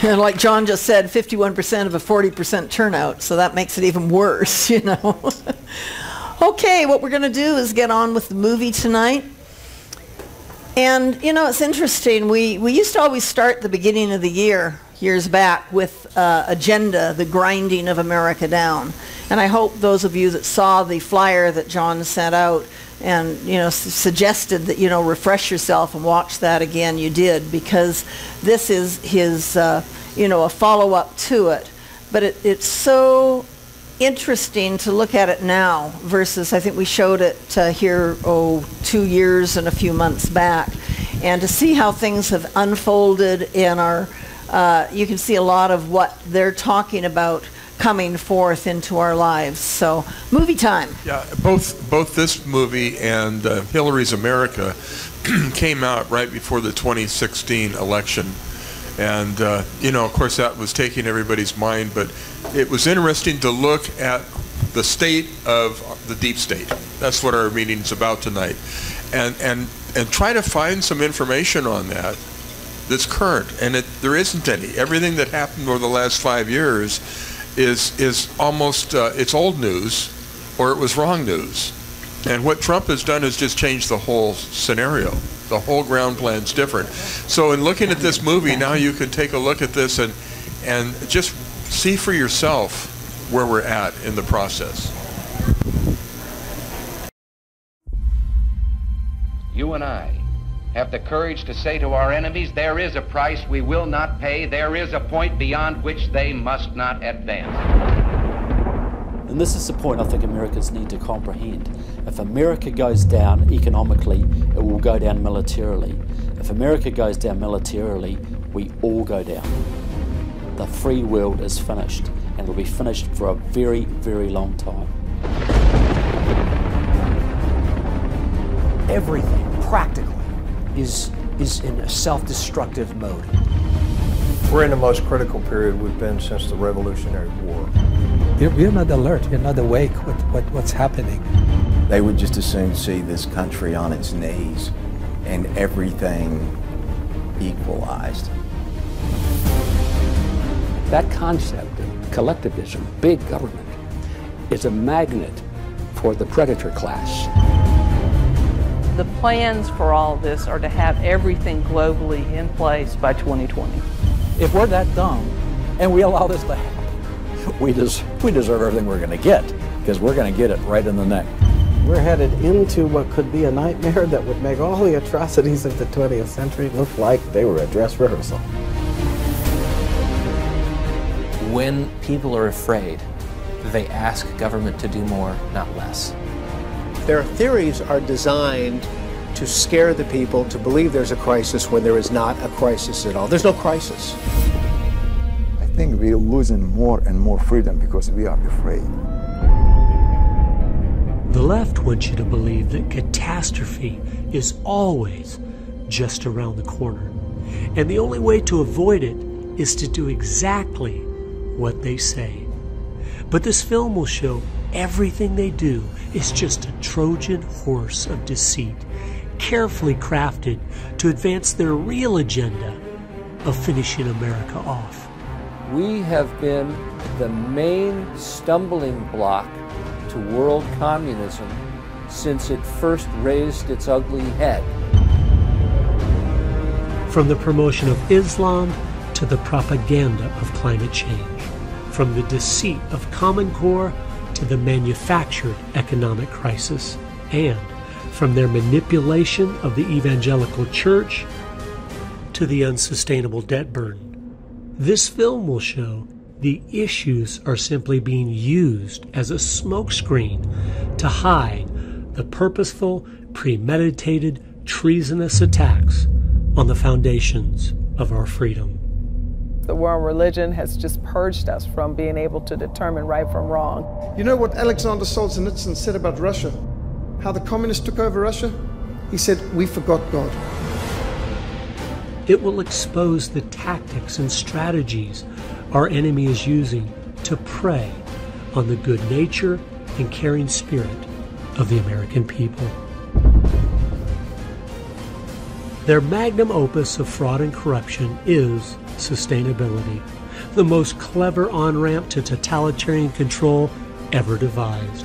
And like John just said, 51% of a 40% turnout, so that makes it even worse, you know. Okay, what we're going to do is get on with the movie tonight. And, you know, it's interesting. We used to always start the beginning of the year, years back, with Agenda, the grinding of America down. And I hope those of you that saw the flyer that John sent out and, you know, suggested that, you know, refresh yourself and watch that again, you did, because this is his, you know, a follow-up to it. but it's so interesting to look at it now versus, I think we showed it here 2 years and a few months back, and to see how things have unfolded in our, you can see a lot of what they're talking about coming forth into our lives. So, movie time. Yeah, both this movie and Hillary's America came out right before the 2016 election. And, you know, of course, that was taking everybody's mind, but it was interesting to look at the state of the deep state. That's what our meeting's about tonight. And try to find some information on that that's current. And there isn't any. Everything that happened over the last 5 years is almost, it's old news, or it was wrong news. And what Trump has done is just changed the whole scenario. The whole ground plan's different. So in looking at this movie, now you can take a look at this and just see for yourself where we're at in the process. You and I have the courage to say to our enemies, there is a price we will not pay, there is a point beyond which they must not advance. And this is the point I think Americans need to comprehend. If America goes down economically, it will go down militarily. If America goes down militarily, we all go down. The free world is finished, and it will be finished for a very, very long time. Everything, practically, is in a self-destructive mode. We're in the most critical period we've been since the Revolutionary War. We're not alert, we're not awake with what's happening. They would just as soon see this country on its knees and everything equalized. That concept of collectivism, big government, is a magnet for the predator class. The plans for all of this are to have everything globally in place by 2020. If we're that dumb and we allow this to happen, we deserve everything we're going to get, because we're going to get it right in the neck. We're headed into what could be a nightmare that would make all the atrocities of the 20th century look like they were a dress rehearsal. When people are afraid, they ask government to do more, not less. Their theories are designed to scare the people to believe there's a crisis when there is not a crisis at all. There's no crisis. I think we're losing more and more freedom because we are afraid. The left wants you to believe that catastrophe is always just around the corner. And the only way to avoid it is to do exactly what they say. But this film will show everything they do is just a Trojan horse of deceit, carefully crafted to advance their real agenda of finishing America off. We have been the main stumbling block to world communism since it first raised its ugly head. From the promotion of Islam to the propaganda of climate change, from the deceit of Common Core to the manufactured economic crisis, and from their manipulation of the evangelical church to the unsustainable debt burden. This film will show the issues are simply being used as a smokescreen to hide the purposeful, premeditated, treasonous attacks on the foundations of our freedom. The war on religion has just purged us from being able to determine right from wrong. You know what Alexander Solzhenitsyn said about Russia? How the communists took over Russia? He said, "We forgot God." It will expose the tactics and strategies our enemy is using to prey on the good nature and caring spirit of the American people. Their magnum opus of fraud and corruption is sustainability, the most clever on-ramp to totalitarian control ever devised.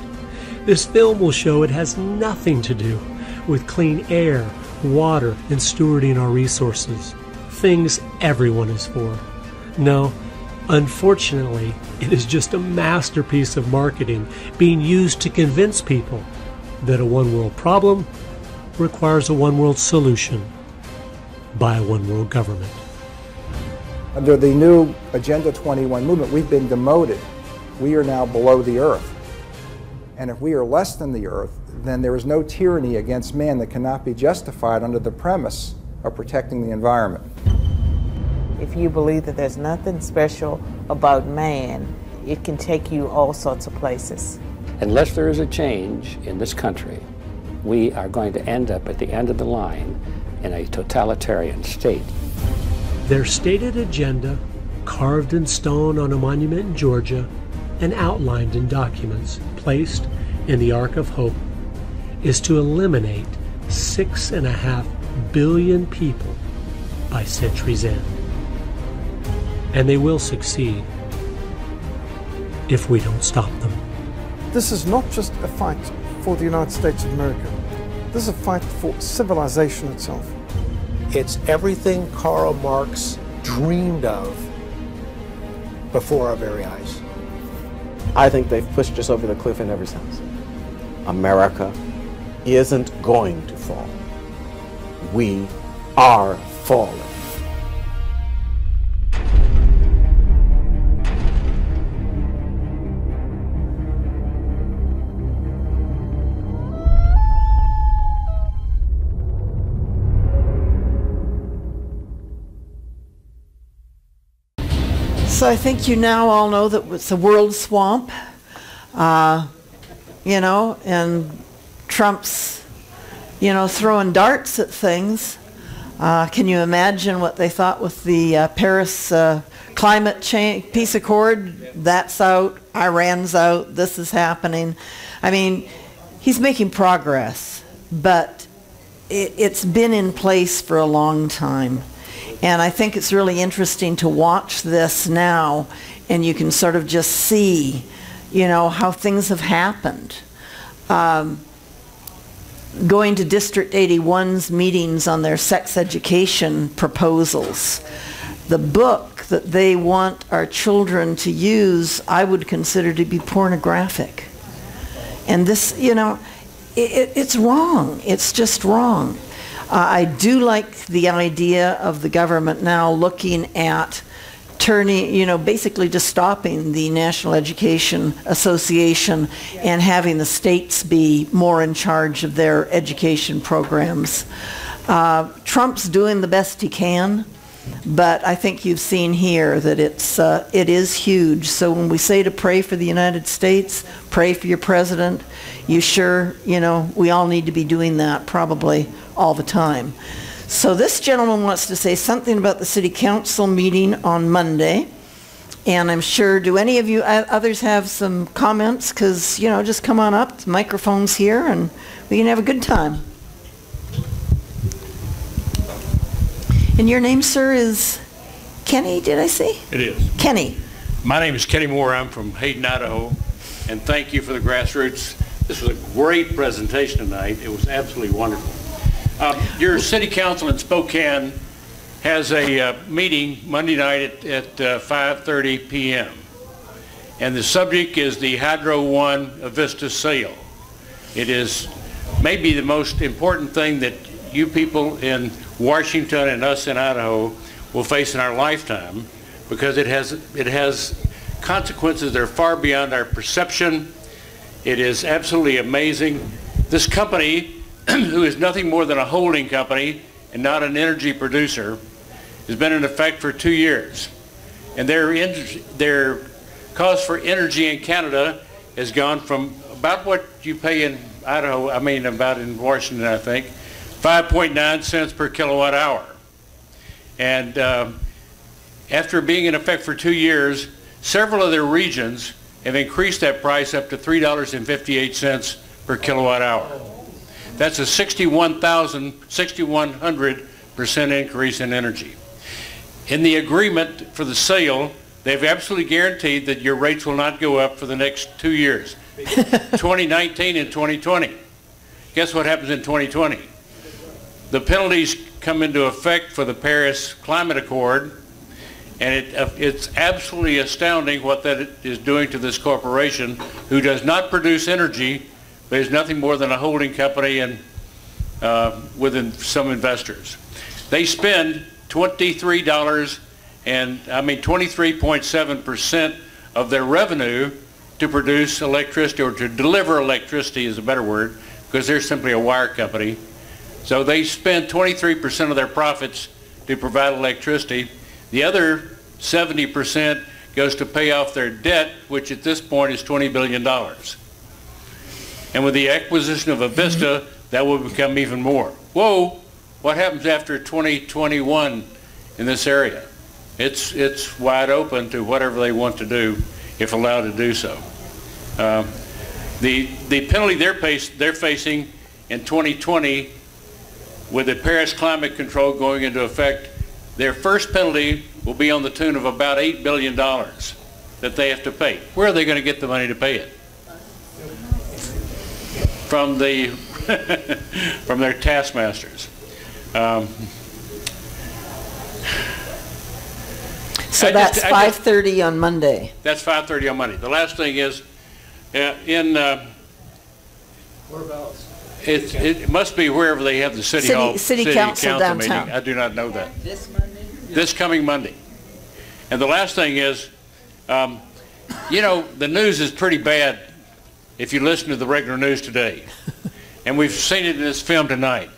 This film will show it has nothing to do with clean air, water, and stewarding our resources, things everyone is for. No, unfortunately, it is just a masterpiece of marketing being used to convince people that a one-world problem requires a one-world solution by a one-world government. Under the new Agenda 21 movement, we've been demoted. We are now below the earth. And if we are less than the earth, then there is no tyranny against man that cannot be justified under the premise of protecting the environment. If you believe that there's nothing special about man, it can take you all sorts of places. Unless there is a change in this country, we are going to end up at the end of the line in a totalitarian state. Their stated agenda, carved in stone on a monument in Georgia and outlined in documents placed in the Ark of Hope, is to eliminate 6.5 billion people by century's end. And they will succeed if we don't stop them. This is not just a fight for the United States of America. This is a fight for civilization itself. It's everything Karl Marx dreamed of before our very eyes. I think they've pushed us over the cliff in ever since. America isn't going to fall. We are falling. So I think you now all know that it's a world swamp, you know, and Trump's, you know, throwing darts at things. Can you imagine what they thought with the Paris climate change peace accord? That's out, Iran's out, this is happening. I mean, he's making progress, but it's been in place for a long time. And I think it's really interesting to watch this now, and you can sort of just see, you know, how things have happened. Going to District 81's meetings on their sex education proposals. The book that they want our children to use, I would consider to be pornographic. And this, you know, it's wrong. It's just wrong. I do like the idea of the government now looking at turning, you know, basically just stopping the National Education Association and having the states be more in charge of their education programs. Trump's doing the best he can, but I think you've seen here that it is huge. So when we say to pray for the United States, pray for your president, you sure, you know, we all need to be doing that probably all the time. So this gentleman wants to say something about the City Council meeting on Monday. And I'm sure, do any of you others have some comments? Because, you know, just come on up, the microphone's here, and we can have a good time. And your name, sir, is Kenny, did I say? It is. Kenny. My name is Kenny Moore. I'm from Hayden, Idaho. And thank you for the Grassroots. This was a great presentation tonight. It was absolutely wonderful. Your city council in Spokane has a meeting Monday night at 5:30 p.m. And the subject is the Hydro One Avista sale. It is maybe the most important thing that you people in Washington and us in Idaho will face in our lifetime, because it has consequences that are far beyond our perception. It is absolutely amazing. This company, who is nothing more than a holding company and not an energy producer, has been in effect for 2 years. And their cost for energy in Canada has gone from about what you pay in Idaho, about in Washington, I think, 5.9 cents per kilowatt hour. And after being in effect for 2 years, several of their regions have increased that price up to $3.58 per kilowatt hour. That's a 6,100% increase in energy. In the agreement for the sale, they've absolutely guaranteed that your rates will not go up for the next 2 years, 2019 and 2020. Guess what happens in 2020? The penalties come into effect for the Paris Climate Accord, and it's absolutely astounding what that is doing to this corporation, who does not produce energy, but is nothing more than a holding company and within some investors. They spend $23 And I mean 23.7% of their revenue to produce electricity, or to deliver electricity is a better word, because they're simply a wire company. So they spend 23% of their profits to provide electricity. The other 70% goes to pay off their debt, which at this point is $20 billion. And with the acquisition of Avista, that will become even more. Whoa, what happens after 2021 in this area? It's wide open to whatever they want to do, if allowed to do so. The penalty they're facing in 2020, with the Paris climate control going into effect, their first penalty will be on the tune of about $8 billion that they have to pay. Where are they going to get the money to pay it? From the from their taskmasters. So that's 5:30 on Monday. That's 5:30 on Monday. The last thing is, it must be wherever they have the city hall, city council downtown meeting. I do not know that. This Monday? This coming Monday. And the last thing is, you know, the news is pretty bad if you listen to the regular news today. And we've seen it in this film tonight.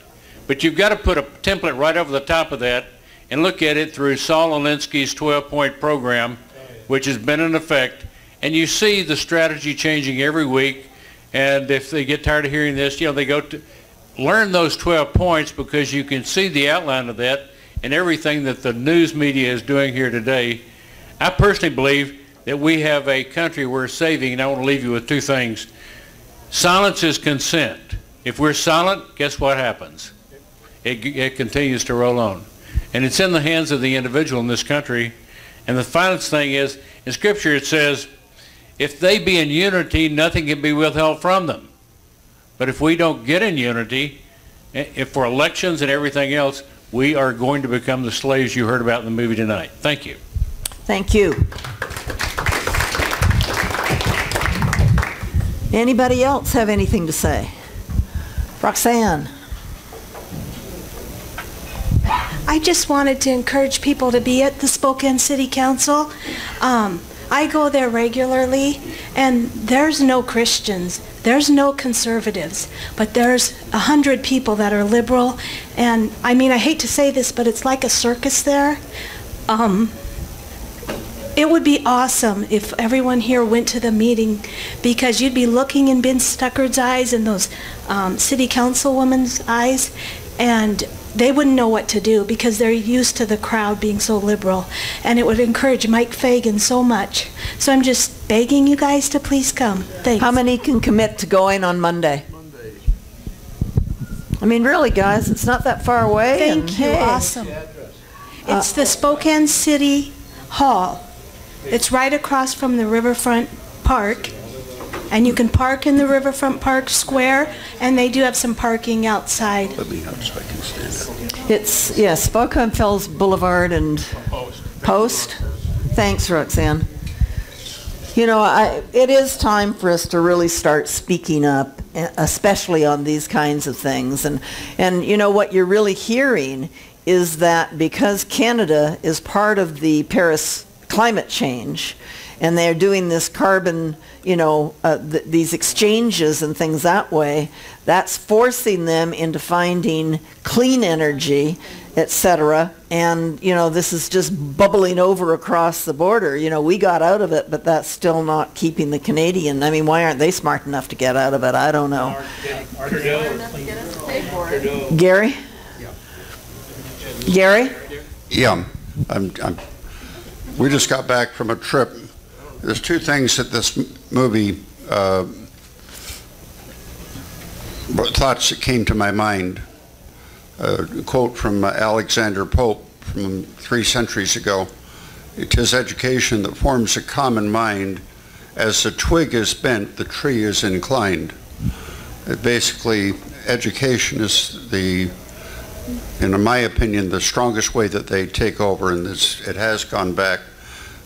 But you've got to put a template right over the top of that and look at it through Saul Alinsky's 12-point program, which has been in effect. And you see the strategy changing every week. And if they get tired of hearing this, you know, they go to learn those 12 points, because you can see the outline of that and everything that the news media is doing here today. I personally believe that we have a country we're saving, and I want to leave you with two things. Silence is consent. If we're silent, guess what happens? It continues to roll on. And it's in the hands of the individual in this country. And the final thing is, in Scripture it says, if they be in unity, nothing can be withheld from them. But if we don't get in unity, if for elections and everything else, we are going to become the slaves you heard about in the movie tonight. Thank you. Thank you. Anybody else have anything to say? Roxanne. I just wanted to encourage people to be at the Spokane City Council. I go there regularly, and there's no Christians, there's no conservatives, but there's 100 people that are liberal. And I mean, I hate to say this, but it's like a circus there. It would be awesome if everyone here went to the meeting, because you'd be looking in Ben Stuckard's eyes and those city councilwoman's eyes, and they wouldn't know what to do, because they're used to the crowd being so liberal. And it would encourage Mike Fagan so much. So I'm just begging you guys to please come. Thanks. How many can commit to going on Monday? I mean, really, guys, it's not that far away. Thank you. Hey. Awesome. It's the Spokane City Hall. It's right across from the Riverfront Park. And you can park in the Riverfront Park Square, and they do have some parking outside. Let me know so I can stand up. It's, yeah, Spokane Fells Boulevard and Post. Thanks, Roxanne. You know, it is time for us to really start speaking up, especially on these kinds of things. And you know, what you're really hearing is that because Canada is part of the Paris climate change, and they're doing this carbon, you know, these exchanges and things that way, that's forcing them into finding clean energy, etc. And, you know, this is just bubbling over across the border. You know, we got out of it, but that's still not keeping the Canadian. I mean, why aren't they smart enough to get out of it? I don't know. Gary? Gary? Yeah, we just got back from a trip. There's two things that this movie, thoughts that came to my mind. A quote from Alexander Pope from 3 centuries ago. "It is education that forms a common mind. As the twig is bent, the tree is inclined." Basically, education is in my opinion, the strongest way that they take over, and it has gone back.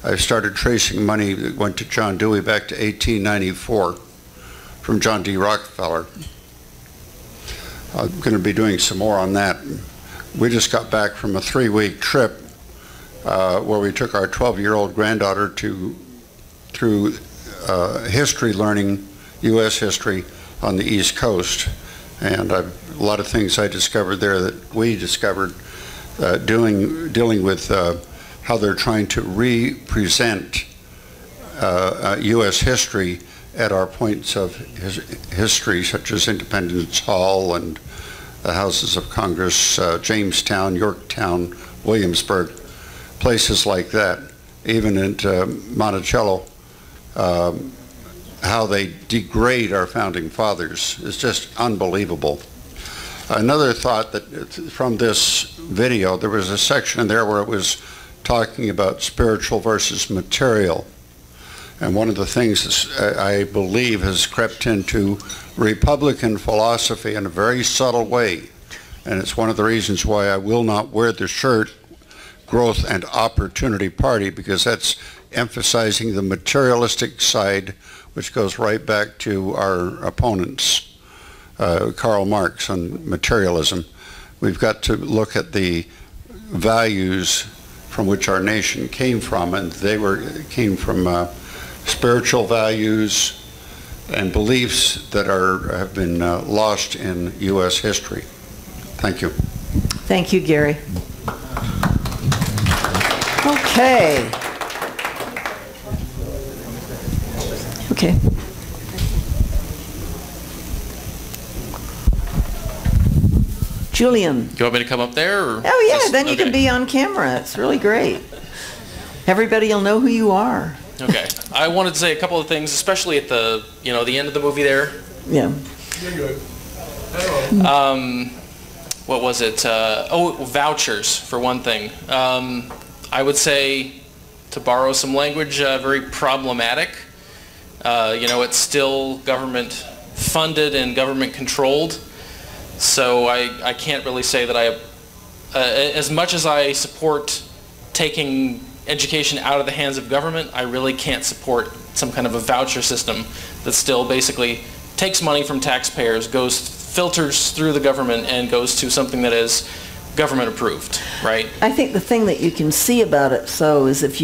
I started tracing money that went to John Dewey back to 1894 from John D. Rockefeller. I'm going to be doing some more on that. We just got back from a 3-week trip where we took our 12-year-old granddaughter through history learning, U.S. history on the East Coast. And a lot of things I discovered there that we discovered dealing with how they're trying to represent U.S. history at our points of history, such as Independence Hall and the Houses of Congress, Jamestown, Yorktown, Williamsburg, places like that. Even at Monticello, how they degrade our founding fathers is just unbelievable. Another thought that from this video, there was a section in there where it was talking about spiritual versus material. And one of the things that I believe has crept into Republican philosophy in a very subtle way, and it's one of the reasons why I will not wear the shirt Growth and Opportunity Party, because that's emphasizing the materialistic side, which goes right back to our opponents, Karl Marx on materialism. We've got to look at the values from which our nation came from, and they came from spiritual values and beliefs that have been lost in U.S. history. Thank you. Thank you, Gary. Okay. Okay. Julian. You want me to come up there? Or oh, yeah, just, then you can be on camera. It's really great. Everybody will know who you are. Okay. I wanted to say a couple of things, especially at the, the end of the movie there. Yeah. What was it? Vouchers, for one thing. I would say, to borrow some language, very problematic. It's still government funded and government controlled. So I can't really say that as much as I support taking education out of the hands of government, I really can't support some kind of a voucher system that still basically takes money from taxpayers, filters through the government, and goes to something that is government approved, right? I think the thing that you can see about it, so, is if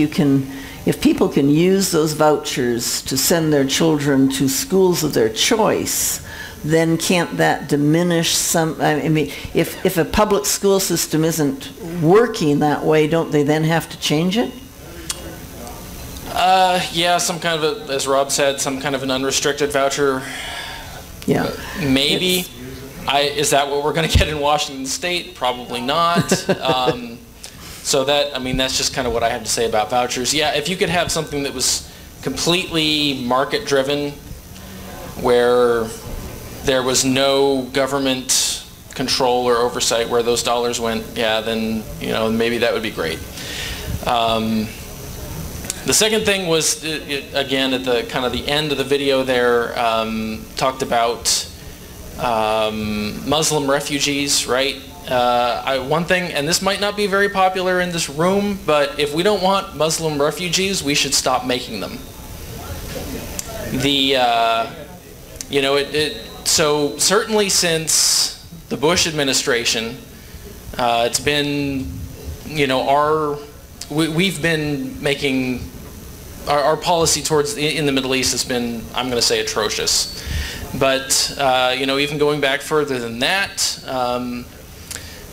people can use those vouchers to send their children to schools of their choice, then can't that diminish some, I mean, if a public school system isn't working that way, don't they then have to change it? Yeah, some kind of, as Rob said, some kind of an unrestricted voucher. Yeah. Maybe. Is that what we're going to get in Washington State? Probably not. So that's just kind of what I have to say about vouchers. Yeah, if you could have something that was completely market-driven, where there was no government control or oversight where those dollars went, yeah, then maybe that would be great. The second thing was, again, at the kind of the end of the video there, talked about Muslim refugees, right? One thing, and this might not be very popular in this room, but if we don't want Muslim refugees, we should stop making them. So certainly since the Bush administration, it's been, we've been making, our policy towards in the Middle East has been, I'm going to say, atrocious. But, even going back further than that,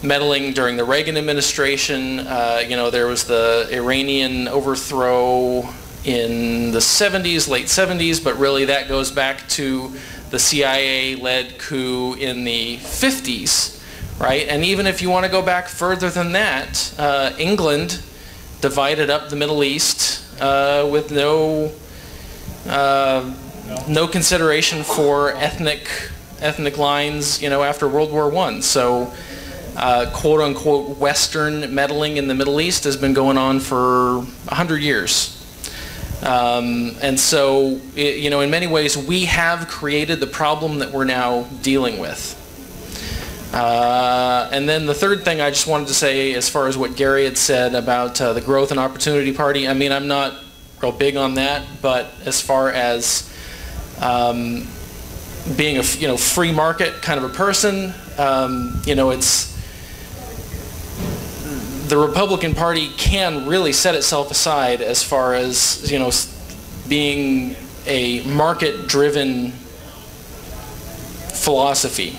meddling during the Reagan administration, there was the Iranian overthrow in the 70s, late 70s, but really that goes back to the CIA-led coup in the 50s, right? And even if you want to go back further than that, England divided up the Middle East with no consideration for ethnic lines, after World War I. So, quote-unquote Western meddling in the Middle East has been going on for 100 years. And so, in many ways, we have created the problem that we're now dealing with. And then the third thing I just wanted to say, as far as what Gary had said about the Growth and Opportunity Party, I mean, I'm not real big on that, but as far as being a free market kind of a person, it's the Republican Party can really set itself aside as far as, you know, being a market-driven philosophy,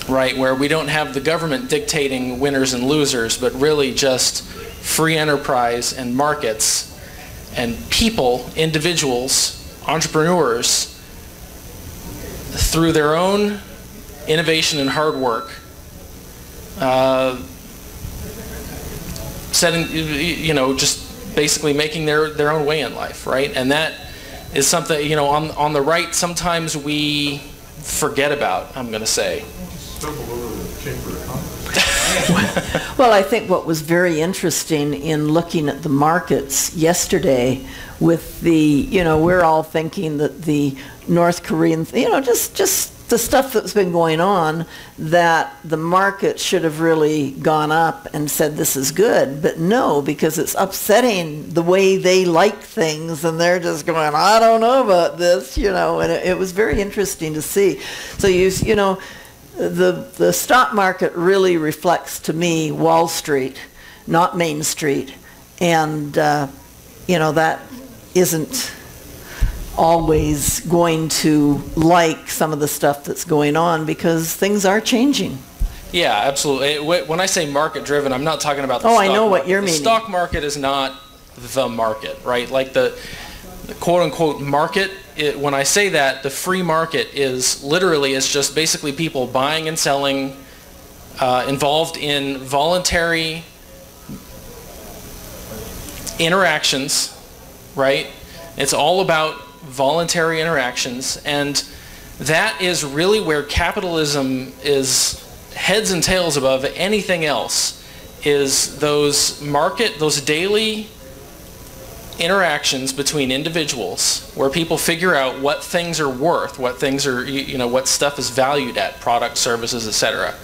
right, where we don't have the government dictating winners and losers, but really just free enterprise and markets and people, individuals, entrepreneurs, through their own innovation and hard work, setting, you know, just basically making their own way in life, right? And that is something, you know, on the right, sometimes we forget about, I'm going to say. Well, I think what was very interesting in looking at the markets yesterday with the, you know, we're all thinking that the North Koreans, you know, just the stuff that's been going on, that the market should have really gone up and said this is good, but no, because it's upsetting the way they like things, and they're just going, I don't know about this, you know, and it was very interesting to see. So you know, the stock market really reflects to me Wall Street, not Main Street, and you know, that isn't always going to like some of the stuff that's going on because things are changing. Yeah, absolutely. When I say market driven, I'm not talking about the stock market. I know what you're meaning. The stock market is not the market, right? Like the quote unquote market, when I say that, the free market is literally, it's just basically people buying and selling, involved in voluntary interactions, right? It's all about voluntary interactions, and that is really where capitalism is heads and tails above anything else, is those daily interactions between individuals where people figure out what things are worth, what things are, you know, what stuff is valued at, products, services, etc.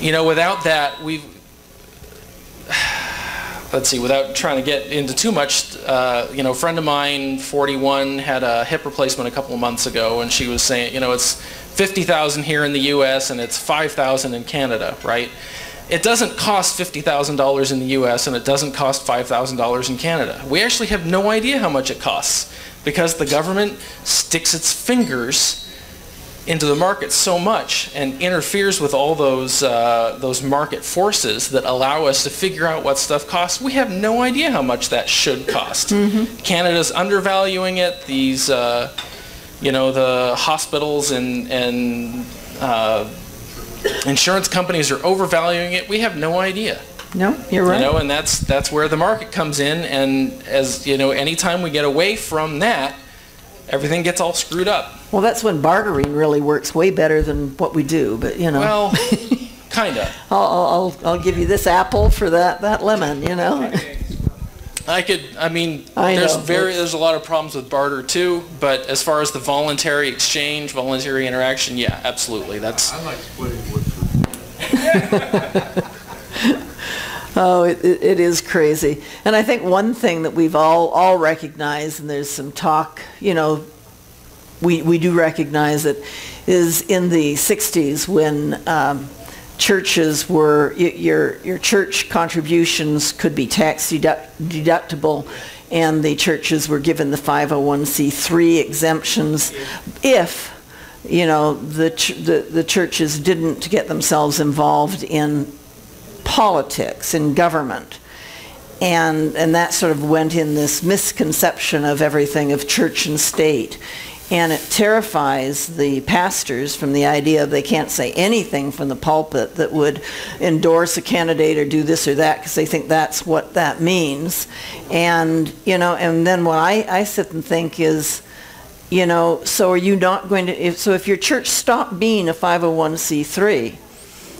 You know, without that, let's see, without trying to get into too much, you know, a friend of mine, 41, had a hip replacement a couple of months ago, and she was saying, you know, it's $50,000 here in the U.S. and it's $5,000 in Canada, right? It doesn't cost $50,000 in the U.S. and it doesn't cost $5,000 in Canada. We actually have no idea how much it costs because the government sticks its fingers into the market so much and interferes with all those market forces that allow us to figure out what stuff costs. We have no idea how much that should cost. Mm-hmm. Canada's undervaluing it. These, you know, the hospitals and insurance companies are overvaluing it. We have no idea. No, you're right. You know, and that's where the market comes in. And as you know, anytime we get away from that, everything gets all screwed up. Well, that's when bartering really works way better than what we do. But you know, well, kinda. I'll give you this apple for that lemon. You know. I mean, there's a lot of problems with barter too, but as far as the voluntary exchange, voluntary interaction, yeah, absolutely. That's. I like splitting wood for Oh, it is crazy. And I think one thing that we've all recognized, and there's some talk, you know, we do recognize it, is in the 60s when churches were, your church contributions could be tax deductible, and the churches were given the 501c3 exemptions if, you know, the churches didn't get themselves involved in politics, in government. And that sort of went in this misconception of everything of church and state. And it terrifies the pastors from the idea of they can't say anything from the pulpit that would endorse a candidate or do this or that because they think that's what that means. And, you know, and then what I sit and think is, you know, so are you not going to, if your church stopped being a 501c3,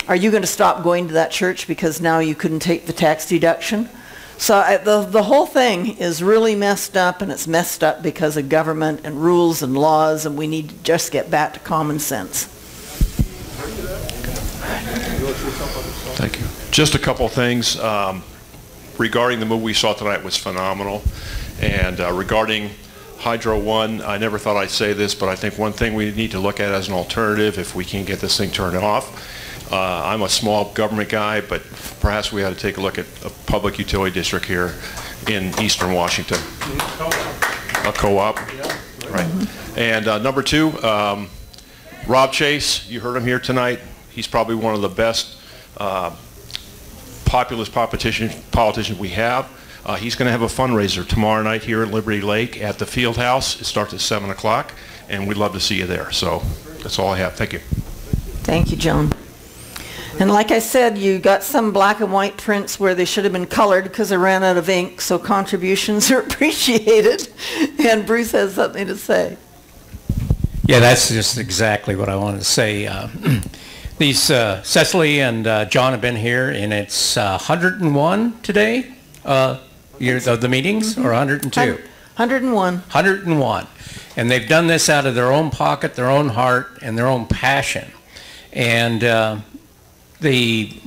are you going to stop going to that church because now you couldn't take the tax deduction? So the whole thing is really messed up, and it's messed up because of government and rules and laws, and we need to just get back to common sense. Thank you. Just a couple things. Regarding the movie we saw tonight was phenomenal. And regarding Hydro One, I never thought I'd say this, but I think one thing we need to look at as an alternative, if we can get this thing turned off, I'm a small government guy, but perhaps we ought to take a look at a public utility district here in eastern Washington. A co-op, right. And number two, Rob Chase, you heard him here tonight. He's probably one of the best populist politicians we have. He's going to have a fundraiser tomorrow night here at Liberty Lake at the Field House. It starts at 7 o'clock, and we'd love to see you there. So that's all I have. Thank you. Thank you, John. And like I said, you got some black and white prints where they should have been colored because I ran out of ink, so contributions are appreciated. And Bruce has something to say. Yeah, that's just exactly what I wanted to say. These Cecily and John have been here, and it's 101 today, years of the meetings, or 102? 101. 101. And they've done this out of their own pocket, their own heart, and their own passion. And the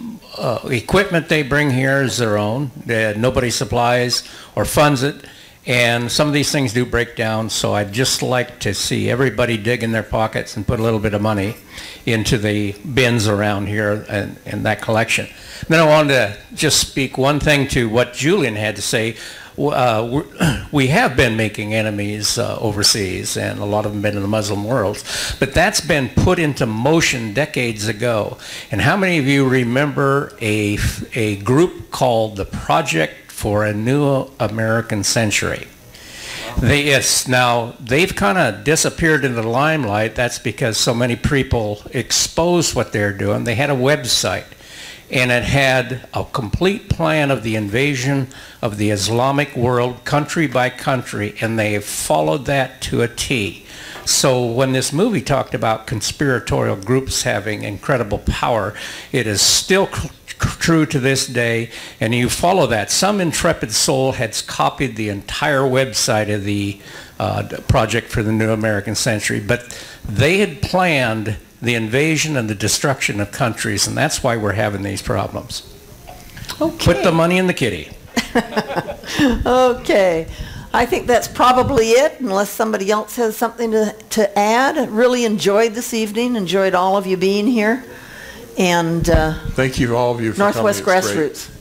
equipment they bring here is their own. Nobody supplies or funds it. And some of these things do break down, so I'd just like to see everybody dig in their pockets and put a little bit of money into the bins around here and that collection. Then I wanted to just speak one thing to what Julian had to say. We have been making enemies overseas, and a lot of them been in the Muslim world, but that's been put into motion decades ago. And how many of you remember a group called the Project for a New American Century? They've kind of disappeared into the limelight. That's because so many people exposed what they're doing. They had a website, and it had a complete plan of the invasion of the Islamic world, country by country, and they followed that to a T. So when this movie talked about conspiratorial groups having incredible power, it is still true to this day, and you follow that. Some intrepid soul has copied the entire website of the Project for the New American Century, but they had planned the invasion and the destruction of countries, and that's why we're having these problems. Okay. Put the money in the kitty. Okay. I think that's probably it, unless somebody else has something to add. Really enjoyed this evening, enjoyed all of you being here. And thank you, all of you, for Northwest coming. It's Grassroots. great.